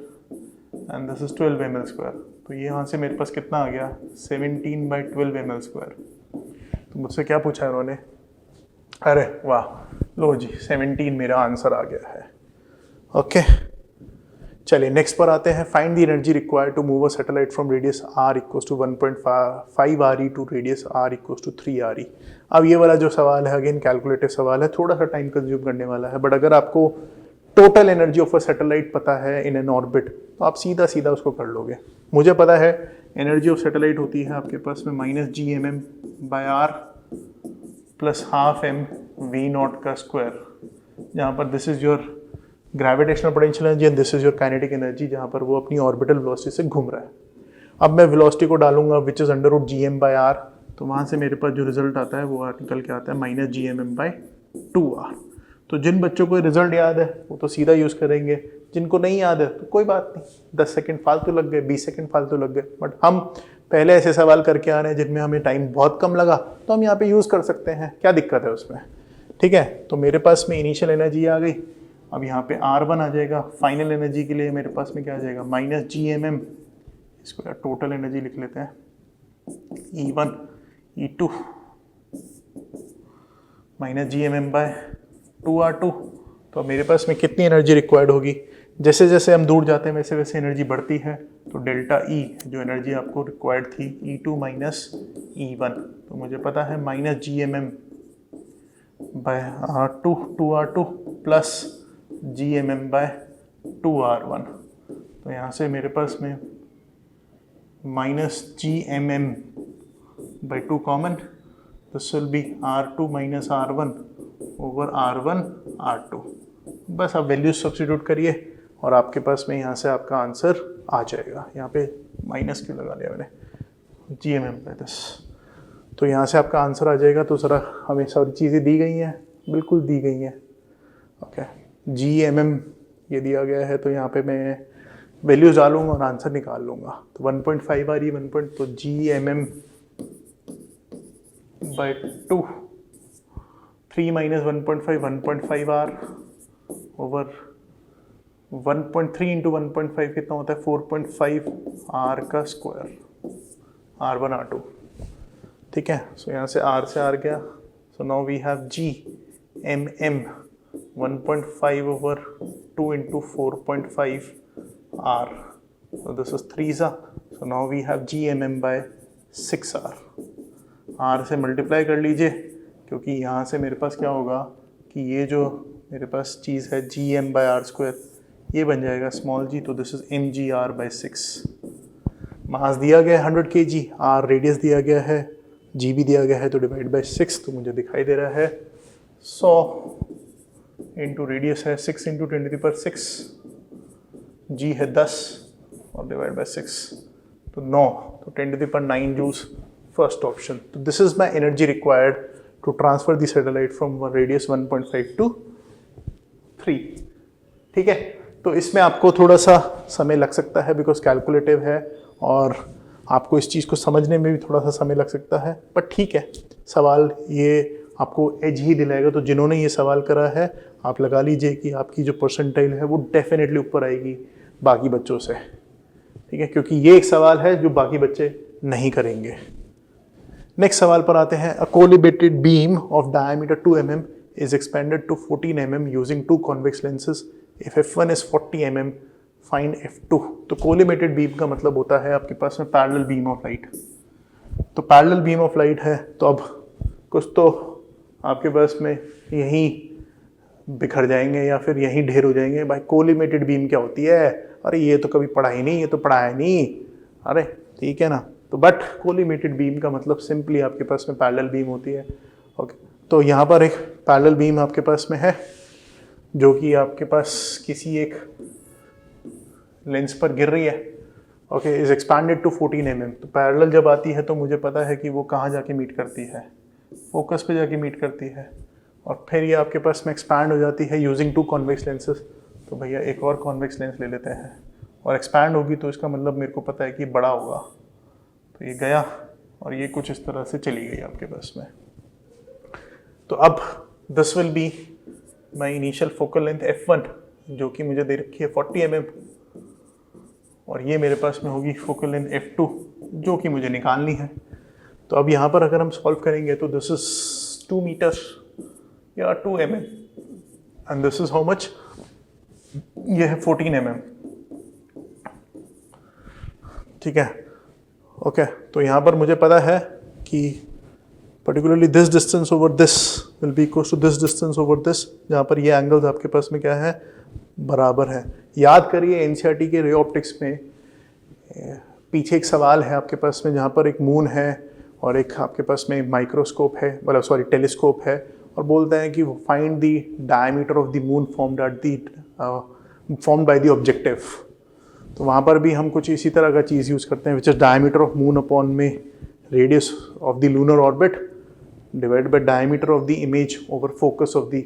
Speaker 1: and this is 12 ml²। तो ये यहाँ से मेरे पास कितना आ गया? 17/12 ml²। तो मुझसे क्या पूछा है उन्होंने? अरे वाह, लो जी 17 मेरा आंसर आ गया है। ओके चलिए नेक्स्ट पर आते हैं। Find the energy required to move a satellite from radius r equals to 1.5 RE to radius r equals to 3 RE। अब ये वाला जो सवाल है अगेन कैलकुलेटिव सवाल है, थोड़ा सा टाइम कंज्यूम करने वाला है, बट अगर आपको total energy of a satellite पता है इन एन ऑर्बिट तो आप सीधा सीधा उसको कर लोगे। मुझे पता है एनर्जी ऑफ सैटेलाइट होती है आपके पास में -gmm/r plus half m v0 का स्क्वायर, जहाँ पर this is your gravitational potential energy and this is your kinetic energy, जहाँ पर वो अपनी ऑर्बिटल वेलोसिटी से घूम रहा है। अब मैं वेलोसिटी को डालूंगा विच इज √gm/r, तो वहाँ से मेरे पास जो रिजल्ट आता है वो निकल के आता है -gmm/2r। तो जिन बच्चों को रिजल्ट याद है वो तो सीधा यूज़ करेंगे, जिनको नहीं याद है तो कोई बात नहीं, 10 सेकंड फालतू लग गए, 20 सेकंड फालतू लग गए, बट हम पहले ऐसे सवाल करके आ रहे हैं जिनमें हमें टाइम बहुत कम लगा, तो हम यहाँ पे यूज़ कर सकते हैं, क्या दिक्कत है उसमें। ठीक है, तो मेरे पास में इनिशियल एनर्जी आ गई। अब यहाँ पे R1 आ जाएगा, फाइनल एनर्जी के लिए मेरे पास में क्या आ जाएगा -gmm, इसको यार टोटल एनर्जी लिख लेते हैं, E1 E2 -gmm/2r2। तो मेरे पास में कितनी एनर्जी रिक्वायर्ड होगी, जैसे जैसे हम दूर जाते हैं वैसे वैसे एनर्जी बढ़ती है, तो डेल्टा E जो एनर्जी आपको रिक्वायर्ड थी E2 E1, तो मुझे पता है -gmm/r2 2r2 प्लस gmm/2r1। तो यहाँ से मेरे पास में -gmm/2 common, this will B r2 -r1 over r1 r2। बस आप वैल्यूज सब्स्टिट्यूट करिए और आपके पास में यहाँ से आपका आंसर आ जाएगा। यहाँ पे माइनस क्यों लगा लिया मैंने, gmm/10, तो यहाँ से आपका आंसर आ जाएगा। तो ज़रा हमें सारी चीज़ें दी गई हैं, बिल्कुल दी गई हैं। ओके gmm ये दिया गया है, तो यहाँ पे मैं वैल्यूज डालूंगा और आंसर निकाल लूँगा। तो 1.5 RE 1. तो gmm/2 3 - 1.5 1.5r ओवर 1.3 × 1.5 कितना होता है 4.5r का स्क्वायर, r1 r2। ठीक है, सो यहाँ से r से r गया, so now we have gmm 1.5 over 2 × 4.5r, so this is 3 so now we have gmm/6r। r से मल्टीप्लाई कर लीजिए, क्योंकि यहाँ से मेरे पास क्या होगा कि ये जो मेरे पास चीज़ है gm/r² ये बन जाएगा स्मॉल g, तो दिस इज mgr/6। मास दिया गया है 100 kg, r रेडियस दिया गया है, g भी दिया गया है, तो डिवाइड बाय 6, तो मुझे दिखाई दे रहा है 100 इंटू रेडियस है 6 × 10⁶, g है 10 और डिवाइड बाय 6 तो 9, तो 10⁹ जूल्स, फर्स्ट ऑप्शन। तो this is my energy required to transfer the satellite from radius 1.5 to 3। ठीक है, तो इसमें आपको थोड़ा सा समय लग सकता है बिकॉज कैलकुलेटिव है और आपको इस चीज़ को समझने में भी थोड़ा सा समय लग सकता है, बट ठीक है, सवाल ये आपको एज ही दिलाएगा। तो जिन्होंने ये सवाल करा है आप लगा लीजिए कि आपकी जो परसेंटाइल है वो डेफिनेटली ऊपर आएगी बाकी बच्चों से। ठीक है, क्योंकि ये एक सवाल है जो बाकी बच्चे नहीं करेंगे। नेक्स्ट सवाल पर आते हैं। A collimated beam of diameter 2 mm is expanded to 14 mm using 2 convex lenses. If f1 is 40 mm, find f2। तो कोलिमेटेड बीम का मतलब होता है आपके पास में पैरेलल बीम ऑफ लाइट। तो पैरेलल बीम ऑफ लाइट है, तो अब कुछ तो आपके पास में यहीं बिखर जाएंगे या फिर यहीं ढेर हो जाएंगे। भाई कोलिमेटेड बीम क्या होती है, अरे ये तो कभी पढ़ा ही नहीं, ये तो पढ़ा है नहीं, अरे ठीक है ना। तो बट कोलिमेटेड बीम का मतलब सिंपली आपके पास में पैरेलल बीम होती है। ओके, तो यहाँ पर एक पैरेलल बीम आपके पास में है जो कि आपके पास किसी एक लेंस पर गिर रही है। Okay, is expanded to 14 mm। तो पैरेलल जब आती है तो मुझे पता है कि वो कहाँ जाके मीट करती है, फोकस पे जाके मीट करती है, और फिर ये आपके पास में एक्सपैंड हो जाती है यूजिंग 2 कॉन्वेक्स लेंसेज। तो भैया एक और कॉन्वेक्स लेंस ले लेते हैं, और एक्सपैंड होगी तो इसका मतलब मेरे को पता है कि बड़ा होगा। तो ये गया और ये कुछ इस तरह से चली गई आपके पास में। तो अब this will be my initial focal length f1 जो कि मुझे दे रखी है 40 mm, और ये मेरे पास में होगी फोकल लेंथ f2 जो कि मुझे निकालनी है। तो अब यहाँ पर अगर हम सॉल्व करेंगे तो दिस इज 2 मीटर, या 2 mm and this is how much, ये है 14 mm। ठीक है, ओके तो यहाँ पर मुझे पता है कि particularly this distance over this will be equal to this distance over this, जहाँ पर ये एंगल्स आपके पास में क्या है, बराबर है। याद करिए एनसीईआरटी के रे ऑप्टिक्स में पीछे एक सवाल है आपके पास में, जहाँ पर एक मून है और एक आपके पास में माइक्रोस्कोप है, मतलब सॉरी टेलीस्कोप है, और बोलते हैं कि find the diameter of the moon formed by the objective. तो वहाँ पर भी हम कुछ इसी तरह का चीज़ यूज़ करते हैं, which is diameter of moon upon में radius of the lunar orbit divide by diameter of the image over focus of the.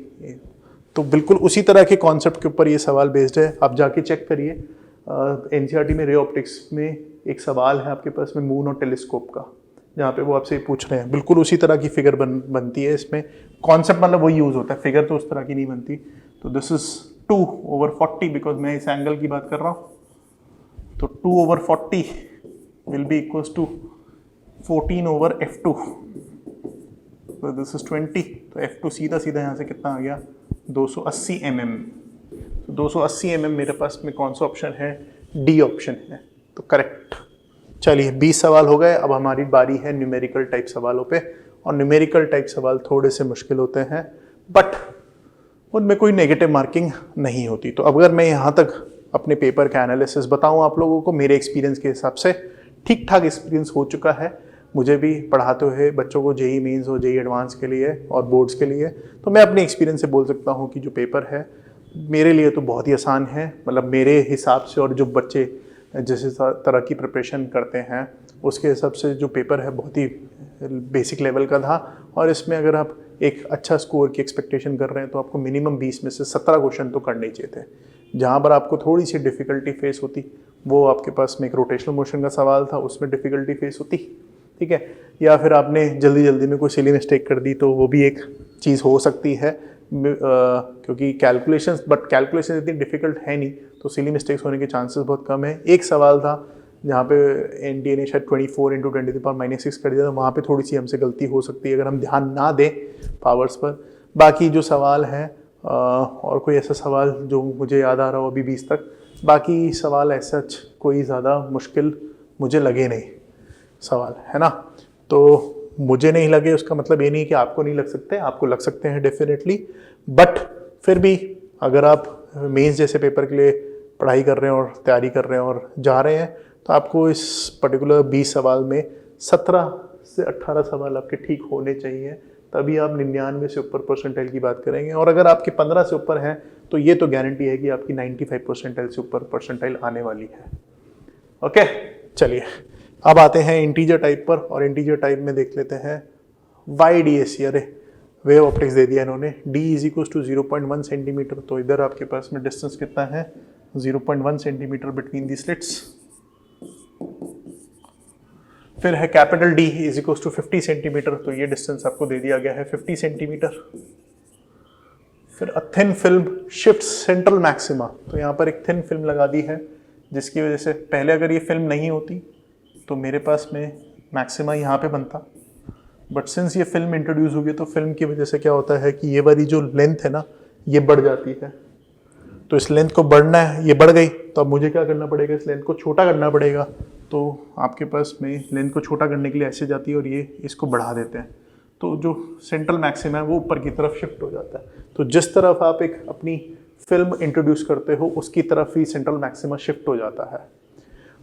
Speaker 1: तो बिल्कुल उसी तरह के कॉन्सेप्ट के ऊपर ये सवाल बेस्ड है, आप जाके चेक करिए। एनसीईआरटी में रे ऑप्टिक्स में एक सवाल है आपके पास में मून और टेलीस्कोप का, जहाँ पे वो आपसे पूछ रहे हैं, बिल्कुल उसी तरह की फिगर बनती है इसमें, कॉन्सेप्ट मतलब वही यूज़ होता है, फिगर तो उस तरह की नहीं बनती। तो दिस इज 2/40 बिकॉज मैं इस एंगल की बात कर रहा हूँ, तो 2/40 will be equals to 14/f2, तो दिस इज 20, तो f2 सीधा सीधा यहाँ से कितना आ गया, 280 mm। तो 280 mm मेरे पास में कौन सा ऑप्शन है, डी ऑप्शन है, तो करेक्ट। चलिए 20 सवाल हो गए, अब हमारी बारी है न्यूमेरिकल टाइप सवालों पे, और न्यूमेरिकल टाइप सवाल थोड़े से मुश्किल होते हैं बट उनमें कोई नेगेटिव मार्किंग नहीं होती। तो अगर मैं यहाँ तक अपने पेपर का एनालिसिस बताऊँ आप लोगों को, मेरे एक्सपीरियंस के हिसाब से ठीक ठाक एक्सपीरियंस हो चुका है मुझे भी पढ़ाते हुए बच्चों को, जेई मेंस और जेई एडवांस के लिए और बोर्ड्स के लिए। तो मैं अपने एक्सपीरियंस से बोल सकता हूँ कि जो पेपर है मेरे लिए तो बहुत ही आसान है, मतलब मेरे हिसाब से, और जो बच्चे जिस तरह की प्रिपरेशन करते हैं उसके हिसाब से जो पेपर है बहुत ही बेसिक लेवल का था। और इसमें अगर आप एक अच्छा स्कोर की एक्सपेक्टेशन कर रहे हैं तो आपको मिनिमम 20 में से 17 क्वेश्चन तो करने ही चाहिए थे। जहाँ पर आपको थोड़ी सी डिफ़िकल्टी फेस होती वो आपके पास में एक रोटेशनल मोशन का सवाल था, उसमें डिफ़िकल्टी फेस होती, ठीक है, या फिर आपने जल्दी में कोई सिली मिस्टेक कर दी तो वो भी एक चीज़ हो सकती है, क्योंकि कैलकुलेशन इतनी डिफ़िकल्ट है नहीं, तो सिली मिस्टेक्स होने के चांसेस बहुत कम है। एक सवाल था जहाँ पे एनडीए ने शायद 24 × 10⁻⁶ कर दिया था, वहाँ पे थोड़ी सी हमसे गलती हो सकती है अगर हम ध्यान ना दें पावर्स पर। बाकी जो सवाल है और कोई ऐसा सवाल जो मुझे याद आ रहा हो अभी 20 तक, बाकी सवाल ऐसा कोई ज़्यादा मुश्किल मुझे लगे नहीं सवाल, है ना। तो मुझे नहीं लगे उसका मतलब ये नहीं कि आपको नहीं लग सकते, आपको लग सकते हैं डेफिनेटली, बट फिर भी अगर आप मेंस जैसे पेपर के लिए पढ़ाई कर रहे हैं और तैयारी कर रहे हैं और जा रहे हैं तो आपको इस पर्टिकुलर 20 सवाल में 17 से 18 सवाल आपके ठीक होने चाहिए, तभी आप 99 से ऊपर परसेंटाइल की बात करेंगे। और अगर आपके 15 से ऊपर हैं तो ये तो गारंटी है कि आपकी 95 परसेंटाइल से ऊपर परसेंटाइल आने वाली है। ओके, चलिए अब आते हैं इंटीजर टाइप पर, और इंटीजर टाइप में देख लेते हैं YDAC। अरे वेव ऑप्टिक्स दे दिया इन्होंने, D = 0.1 सेंटीमीटर, तो इधर आपके पास में डिस्टेंस कितना है, 0.1 सेंटीमीटर बिटवीन दी स्लिट्स। फिर है कैपिटल D = 50 सेंटीमीटर, तो ये डिस्टेंस आपको दे दिया गया है 50 सेंटीमीटर। फिर a thin film shift central maxima, तो यहाँ पर एक थिन फिल्म लगा दी है जिसकी वजह से पहले अगर ये फिल्म नहीं होती तो मेरे पास में मैक्सिमा यहाँ पे बनता, बट सिंस ये फिल्म इंट्रोड्यूस हो गई तो फिल्म की वजह से क्या होता है कि ये वाली जो लेंथ है ना ये बढ़ जाती है। तो इस लेंथ को बढ़ना है, ये बढ़ गई, तो अब मुझे क्या करना पड़ेगा, इस लेंथ को छोटा करना पड़ेगा। तो आपके पास में लेंथ को छोटा करने के लिए ऐसे जाती है और ये इसको बढ़ा देते हैं, तो जो सेंट्रल मैक्सिमा है वो ऊपर की तरफ शिफ्ट हो जाता है। तो जिस तरफ आप एक अपनी फिल्म इंट्रोड्यूस करते हो उसकी तरफ ही सेंट्रल मैक्सिमा शिफ्ट हो जाता है।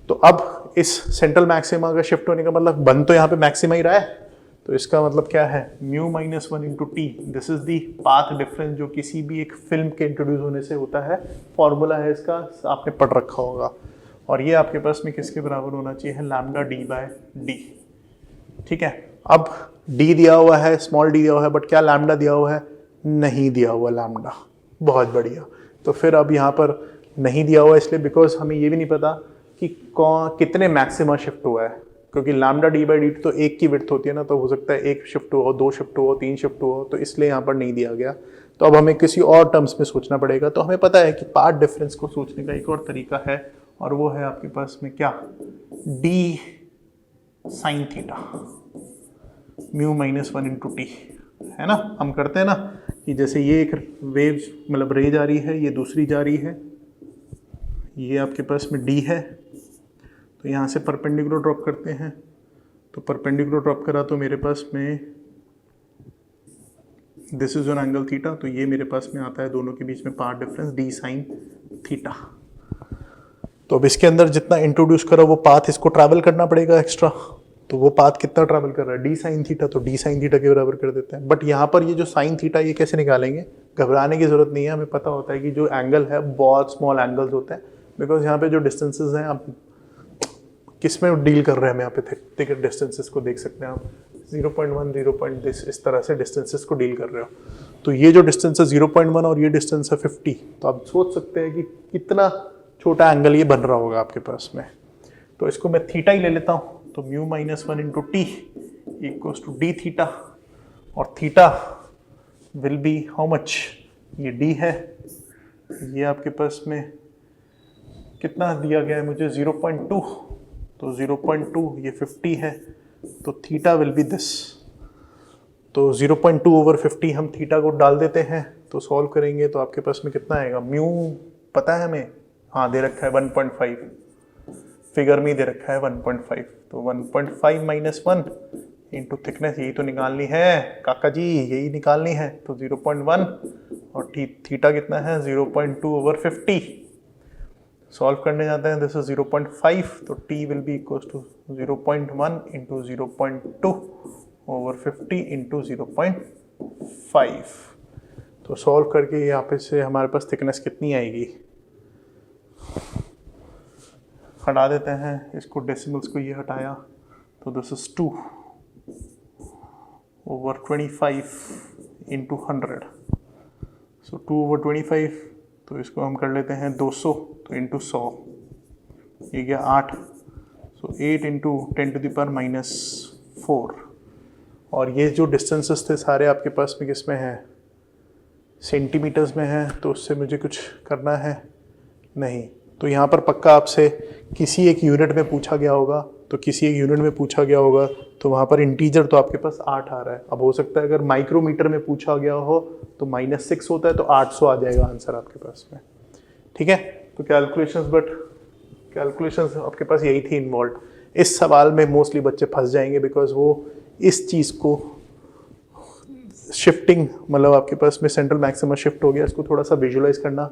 Speaker 1: तो अब इस सेंट्रल मैक्सिमा का शिफ्ट होने का मतलब बन तो यहाँ पे मैक्सिमा ही रहा है, तो इसका मतलब क्या है, μ-1 × t, this is the path difference जो किसी भी एक फिल्म के इंट्रोड्यूस होने से होता है। फॉर्मूला है इसका, आपने पढ़ रखा होगा, और ये आपके पास में किसके बराबर होना चाहिए, λd/d। ठीक है, अब d दिया हुआ है, स्मॉल d दिया हुआ है, बट क्या लैम्डा दिया हुआ है, नहीं दिया हुआ लैम्डा। बहुत बढ़िया, तो फिर अब यहाँ पर नहीं दिया हुआ इसलिए बिकॉज हमें ये भी नहीं पता कि कितने मैक्सिमा शिफ्ट हुआ है, क्योंकि λd/d तो एक की विड्थ होती है ना, तो हो सकता है एक शिफ्ट हो, 2 शिफ्ट हो, 3 शिफ्ट हो, तो इसलिए यहाँ पर नहीं दिया गया। तो अब हमें किसी और टर्म्स में सोचना पड़ेगा। तो हमें पता है कि पाथ डिफरेंस को सोचने का एक और तरीका है, और वो है आपके पास में क्या, d sin θ, μ-1 × t, है ना। हम करते हैं ना कि जैसे ये एक वेव मतलब रे जा रही है, ये दूसरी जा रही है, ये आपके पास में डी है, तो यहाँ से परपेंडिकुलर ड्रॉप करते हैं, तो परपेंडिकुलर ड्रॉप करा तो मेरे पास में this is on angle theta, तो ये मेरे पास में आता है दोनों के बीच में path difference D sine theta. तो अब इसके अंदर जितना इंट्रोड्यूस करा वो पाथ इसको ट्रैवल करना पड़ेगा एक्स्ट्रा, तो वो पाथ कितना ट्रैवल कर रहा है डी साइन थीटा, तो डी साइन थीटा के बराबर कर देते हैं। बट यहाँ पर ये जो साइन थीटा ये कैसे निकालेंगे, घबराने की जरूरत नहीं है, हमें पता होता है कि जो एंगल है बहुत स्मॉल एंगल्स होते हैं, बिकॉज यहाँ पे जो डिस्टेंसेज हैं आप किस में डील कर रहे हैं, हम यहाँ पे थिक डिस्टेंसेस को देख सकते हैं आप 0.1 0. इस तरह से डिस्टेंसेस को डील कर रहे हो। तो ये जो डिस्टेंस है 0.1 और ये डिस्टेंस है 50, तो आप सोच सकते हैं कि कितना छोटा एंगल ये बन रहा होगा आपके पास में। तो इसको मैं थीटा ही ले लेता हूँ, तो mu minus 1 into T equals to D theta, और theta will be how much, ये डी है, ये आपके पास में कितना दिया गया है मुझे 0.2, तो 0.2 ये 50 है, तो थीटा विल बी दिस, तो 0.2 ओवर 50 हम थीटा को डाल देते हैं, तो सॉल्व करेंगे तो आपके पास में कितना आएगा, म्यू पता है हमें, हाँ दे रखा है 1.5, फिगर में दे रखा है 1.5, तो 1.5 माइनस 1 इंटू थिकनेस, यही तो निकालनी है काका जी, यही निकालनी है, तो 0.1 और थीटा कितना है 0.2 ओवर 50, सॉल्व करने जाते हैं, दिस इज 0.5, तो t will be equal to 0.1 into 0.2 over 50 into 0.5, तो सॉल्व करके यहाँ पे से हमारे पास थिकनेस कितनी आएगी, हटा देते हैं इसको, डेसिमल्स को ये हटाया, तो this is 2 over 25 into 100, so 2 over 25, तो इसको हम कर लेते हैं 200, तो इंटू 100, ये गया 8, so 8 into 10 to the power minus 4, और ये जो डिस्टेंसेस थे सारे आपके पास में किस में है, सेंटीमीटर्स में है, तो उससे मुझे कुछ करना है नहीं, तो यहाँ पर पक्का आपसे किसी एक यूनिट में पूछा गया होगा, तो किसी एक यूनिट में पूछा गया होगा तो वहाँ पर इंटीजर तो आपके पास 8 आ रहा है। अब हो सकता है अगर माइक्रोमीटर में पूछा गया हो तो -6 होता है, तो 800 आ जाएगा आंसर आपके पास में, ठीक है। तो कैलकुलेशंस आपके पास यही थी इन्वॉल्व। इस सवाल में मोस्टली बच्चे फंस जाएंगे बिकॉज वो इस चीज़ को शिफ्टिंग, मतलब आपके पास में सेंट्रल मैक्सिमा शिफ्ट हो गया, इसको थोड़ा सा विजुलाइज करना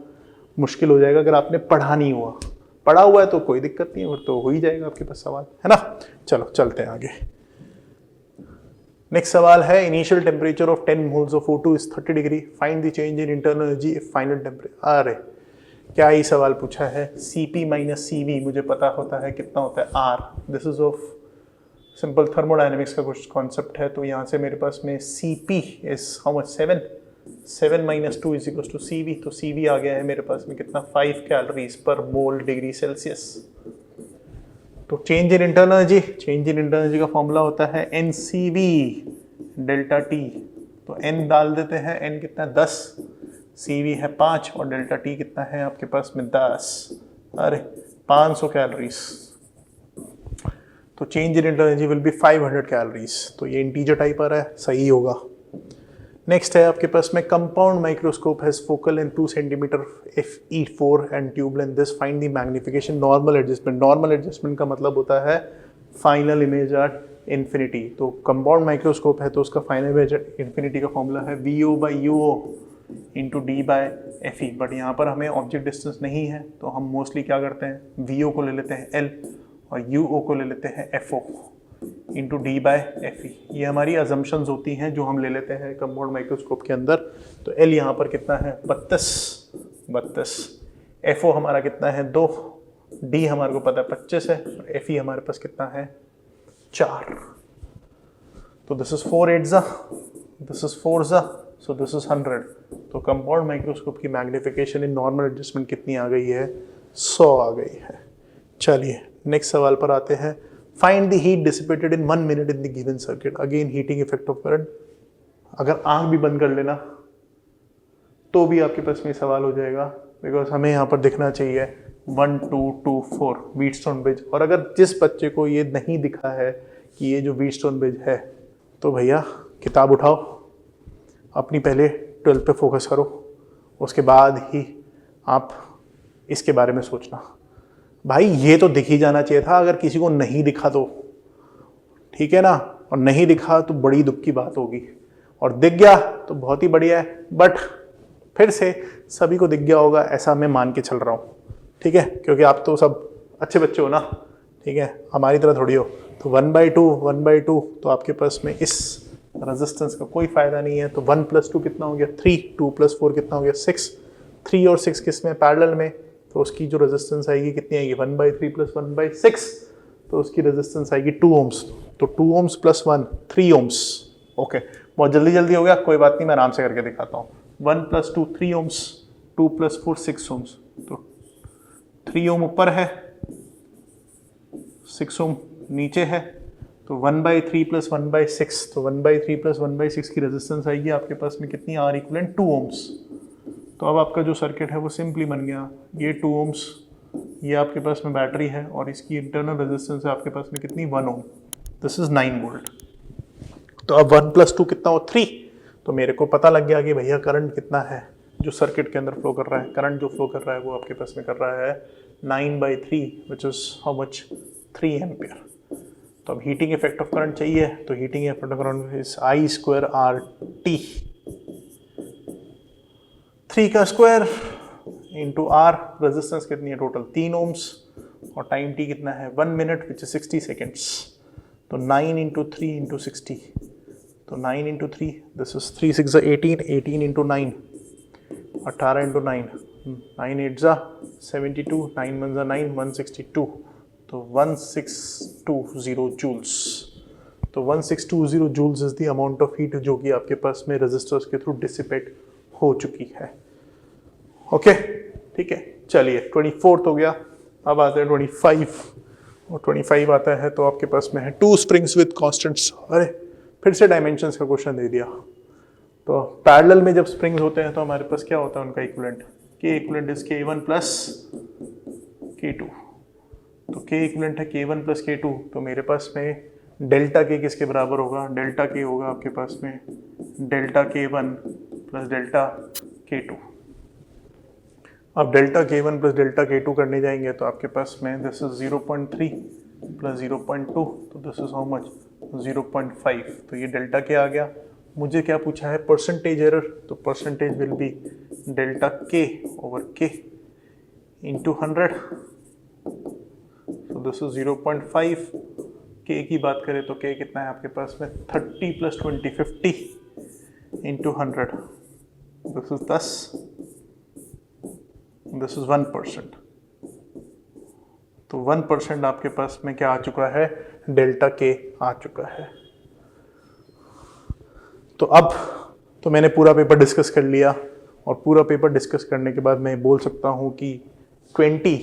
Speaker 1: मुश्किल हो जाएगा अगर आपने पढ़ा नहीं हुआ। पढ़ा हुआ है तो कोई दिक्कत नहीं, और तो हो ही जाएगा आपके पास सवाल, है ना। चलो चलते हैं आगे। नेक्स्ट सवाल है, initial temperature of 10 moles of O2 is 30 degree, find the change in internal energy if final temperature. अरे क्या ही सवाल पूछा है, Cp माइनस CV मुझे पता होता है कितना होता है R, this is of simple thermodynamics का कुछ कॉन्सेप्ट है। तो यहाँ से मेरे पास में Cp is how much 7 minus 2 is equal to CV, तो CV आ गया है मेरे पास में कितना 5 calories per mole degree Celsius. तो चेंज इन इंटरनल एनर्जी का फॉर्मूला होता है NCV डेल्टा T, तो N डाल देते हैं, N कितना है 10, CV है 5 और डेल्टा T कितना है आपके पास में 10, अरे 500 कैलोरीज। तो change in internal energy will be 500 calories, तो ये इंटीजर टाइप आ रहा है, सही होगा। नेक्स्ट है आपके पास में compound microscope has focal length 2 centimetre Fe4 and tube length this, find the magnification normal adjustment. Normal adjustment का मतलब होता है फाइनल इमेज एट इन्फिनिटी। तो कंपाउंड माइक्रोस्कोप है तो उसका फाइनल इमेज एट इन्फिनिटी का फॉर्मूला है VO/UO इंटू D/FE, बट यहाँ पर हमें ऑब्जेक्ट डिस्टेंस नहीं है तो हम मोस्टली क्या करते हैं, VO को ले लेते हैं L और UO को ले लेते हैं FO इंटू D/FE। ये हमारी अजम्पशंस होती हैं जो हम ले लेते हैं कंपाउंड माइक्रोस्कोप के अंदर। तो L यहाँ पर कितना है 32, FO हमारा कितना है 2, D हमारे को पता है 25 है, और FE हमारे पास कितना है 4। तो दिस इज 4 8 जा, दिस इज 4 जा, सो दिस इज 100। तो कंपाउंड माइक्रोस्कोप की मैग्निफिकेशन इन नॉर्मल एडजस्टमेंट कितनी आ गई है, 100 आ गई है। चलिए नेक्स्ट सवाल पर आते हैं। Find the heat dissipated in 1 minute in the given circuit, again heating effect of current. अगर आंख भी बंद कर लेना तो भी आपके पास में सवाल हो जाएगा, बिकॉज हमें यहाँ पर दिखना चाहिए 1 2 2 4 व्हीटस्टोन ब्रिज। और अगर जिस बच्चे को ये नहीं दिखा है कि ये जो व्हीटस्टोन ब्रिज है, तो भैया किताब उठाओ, अपनी पहले 12 पे फोकस करो, उसके बाद ही आप इसके बारे में सोचना। भाई ये तो दिख ही जाना चाहिए था, अगर किसी को नहीं दिखा तो ठीक है ना, और नहीं दिखा तो बड़ी दुख की बात होगी, और दिख गया तो बहुत ही बढ़िया है। बट फिर से सभी को दिख गया होगा ऐसा मैं मान के चल रहा हूँ, ठीक है, क्योंकि आप तो सब अच्छे बच्चे हो ना, ठीक है, हमारी तरह थोड़ी हो। तो 1/2 तो आपके पास में इस रेजिस्टेंस का कोई फायदा नहीं है। तो 1 + 2 कितना हो गया 3, 2 + 4 कितना हो गया 6, 3 और 6 किस में पैरेलल में, तो उसकी जो रेजिस्टेंस आएगी कितनी आएगी 1/3 + 1/6, तो उसकी रेजिस्टेंस आएगी 2 ohms। तो 2 ohms + 1 3 ohms। ओके, बहुत जल्दी जल्दी हो गया, कोई बात नहीं, मैं आराम से करके दिखाता हूँ। 1 + 2 3 ohms, 2 + 4 6 ohms। तो 3 ohm ऊपर है, 6 ohm नीचे है, तो 1/3 + 1/6, तो 1/3 + 1/6 की रेजिस्टेंस आएगी आपके पास में कितनी, R = 2 ohms। तो अब आपका जो सर्किट है वो सिंपली बन गया, ये 2 ohms, ये आपके पास में बैटरी है और इसकी इंटरनल रेजिस्टेंस है आपके पास में कितनी 1 ohm। This is 9 volt. तो अब 1 + 2 कितना हो 3, तो मेरे को पता लग गया कि भैया करंट कितना है जो सर्किट के अंदर फ्लो कर रहा है। करंट जो फ्लो कर रहा है वो आपके पास में कर रहा है 9/3 which is how much 3 ampere. तो अब हीटिंग इफेक्ट ऑफ करंट चाहिए, तो heating effect of current is I² RT, 3 का स्क्वायर इंटू R, रेजिस्टेंस कितनी है टोटल 3 ohms, और टाइम t कितना है 1 मिनट विच इज 60 सेकेंड्स। तो 9 × 3 × 60, तो 9 × 3 दिस इज 3 6 18, 18 × 9 18 × 9, 9 8 72, 9 1 9 162, तो 1620 जूल्स। तो 1620 joules is the amount of heat जो कि आपके पास में रेजिस्टर्स के थ्रू डिसिपेट हो चुकी है। ओके ठीक है, चलिए 24 हो गया। अब आते हैं 25, और 25 आता है तो आपके पास में है 2 springs with constants। अरे फिर से डायमेंशंस का क्वेश्चन दे दिया। तो पैरेलल में जब स्प्रिंग्स होते हैं तो हमारे पास क्या होता है उनका equivalent, K equivalent is K1 + K2। तो K इक्विवेलेंट है K1 + K2, तो मेरे पास में डेल्टा K किसके बराबर होगा, डेल्टा K होगा आपके पास में डेल्टा K1 + डेल्टा K2। अब डेल्टा K1 + डेल्टा K2 करने जाएंगे तो आपके पास में दिस इज 0.3 + 0.2, तो दिस इज हाउ मच 0.5। तो ये डेल्टा K आ गया। मुझे क्या पूछा है परसेंटेज एरर, तो percentage will be delta K/K into 100, तो दिस इज 0.5। K की बात करें तो K कितना है आपके पास में 30 + 20 50 into 100, this is 10, this is 1%। तो 1% आपके पास में क्या आ चुका है, डेल्टा K आ चुका है। तो अब तो मैंने पूरा पेपर डिस्कस कर लिया, और पूरा पेपर डिस्कस करने के बाद मैं बोल सकता हूँ कि 20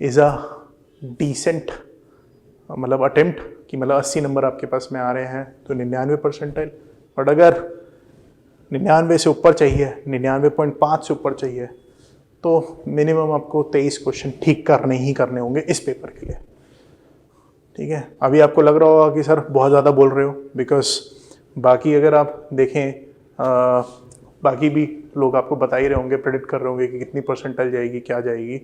Speaker 1: इज़ अ डिसेंट मतलब अटेम्प्ट, कि मतलब 80 नंबर आपके पास में आ रहे हैं तो 99 परसेंटाइल। बट अगर 99 से ऊपर चाहिए, 99.5 से ऊपर चाहिए, तो मिनिमम आपको 23 क्वेश्चन ठीक करने ही करने होंगे इस पेपर के लिए। ठीक है, अभी आपको लग रहा होगा कि सर बहुत ज़्यादा बोल रहे हो, बिकॉज बाकी अगर आप देखें बाकी भी लोग आपको बता ही रहे होंगे, प्रेडिक्ट कर रहे होंगे कि कितनी परसेंटाइल जाएगी क्या जाएगी।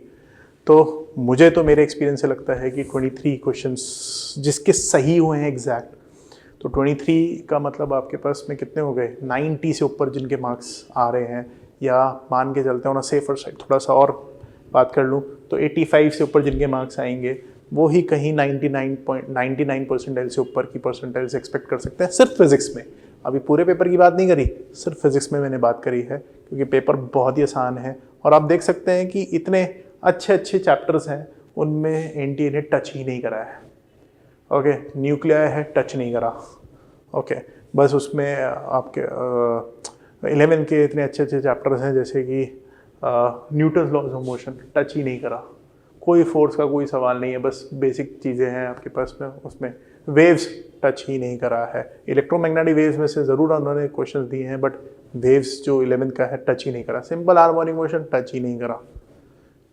Speaker 1: तो मुझे तो मेरे एक्सपीरियंस से लगता है कि 23 क्वेश्चंस जिसके सही हुए हैं एग्जैक्ट, तो 23 का मतलब आपके पास में कितने हो गए 90 से ऊपर जिनके मार्क्स आ रहे हैं, या मान के चलते हैं ना सेफर साइड थोड़ा सा और बात कर लूँ तो 85 से ऊपर जिनके मार्क्स आएंगे वो ही कहीं 99 परसेंटाइल से ऊपर की परसेंटाइल से एक्सपेक्ट कर सकते हैं, सिर्फ फिजिक्स में। अभी पूरे पेपर की बात नहीं करी, सिर्फ फिजिक्स में मैंने बात करी है, क्योंकि पेपर बहुत ही आसान है। और आप देख सकते हैं कि इतने अच्छे अच्छे चैप्टर्स हैं, उनमें एनटीए ने टच ही नहीं करा है। ओके, न्यूक्लियर है टच नहीं करा। ओके, बस उसमें आपके 11 के इतने अच्छे अच्छे चैप्टर्स हैं जैसे कि Newton's laws of motion, touch ही नहीं करा। कोई फोर्स का कोई सवाल नहीं है, बस बेसिक चीज़ें हैं आपके पास में। उसमें वेव्स टच ही नहीं करा है। इलेक्ट्रोमैग्नेटिक वेव्स में से ज़रूर उन्होंने क्वेश्चंस दिए हैं, बट वेव्स जो 11 का है टच ही नहीं करा। सिंपल हार्मोनिक मोशन टच ही नहीं करा।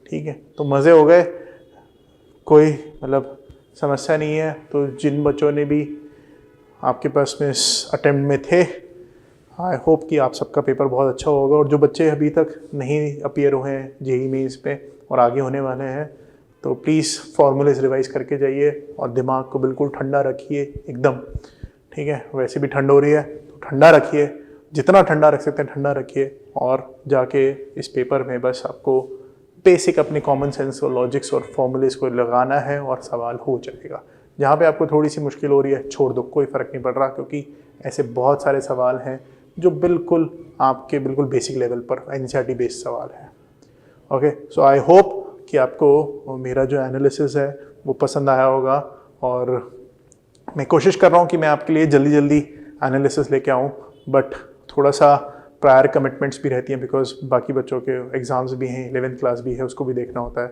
Speaker 1: ठीक है, तो मज़े हो गए, कोई मतलब समस्या नहीं है। तो जिन बच्चों ने भी आपके पास में इस अटेम्प्ट में थे, आई होप कि आप सबका पेपर बहुत अच्छा होगा। और जो बच्चे अभी तक नहीं अपीयर हुए हैं जेई मेंस पे और आगे होने वाले हैं, तो प्लीज़ फॉर्मूलेस रिवाइज करके जाइए और दिमाग को बिल्कुल ठंडा रखिए एकदम, ठीक है। वैसे भी ठंड हो रही है तो ठंडा रखिए, जितना ठंडा रख सकते हैं ठंडा रखिए, और जाके इस पेपर में बस आपको बेसिक अपने कॉमन सेंस और लॉजिक्स और फॉर्मूलेस को लगाना है और सवाल हो जाएगा। जहाँ पे आपको थोड़ी सी मुश्किल हो रही है छोड़ दो, कोई फ़र्क नहीं पड़ रहा, क्योंकि ऐसे बहुत सारे सवाल हैं जो बिल्कुल आपके बिल्कुल बेसिक लेवल पर एनसीईआरटी बेस्ड सवाल है। ओके, सो आई होप कि आपको मेरा जो एनालिसिस है वो पसंद आया होगा, और मैं कोशिश कर रहा हूँ कि मैं आपके लिए जल्दी जल्दी एनालिसिस लेके आऊँ, बट थोड़ा सा प्रायर कमिटमेंट्स भी रहती हैं, बिकॉज बाकी बच्चों के एग्ज़ाम्स भी हैं, 11th क्लास भी है, उसको भी देखना होता है।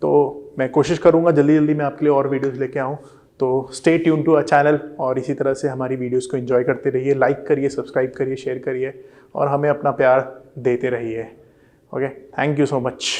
Speaker 1: तो मैं कोशिश करूँगा जल्दी जल्दी मैं आपके लिए और वीडियोज़ लेके आऊँ। तो stay tune to our channel, और इसी तरह से हमारी वीडियोज़ को एंजॉय करते रहिए, लाइक करिए, सब्सक्राइब करिए, शेयर करिए, और हमें अपना प्यार देते रहिए। Okay, thank you so much.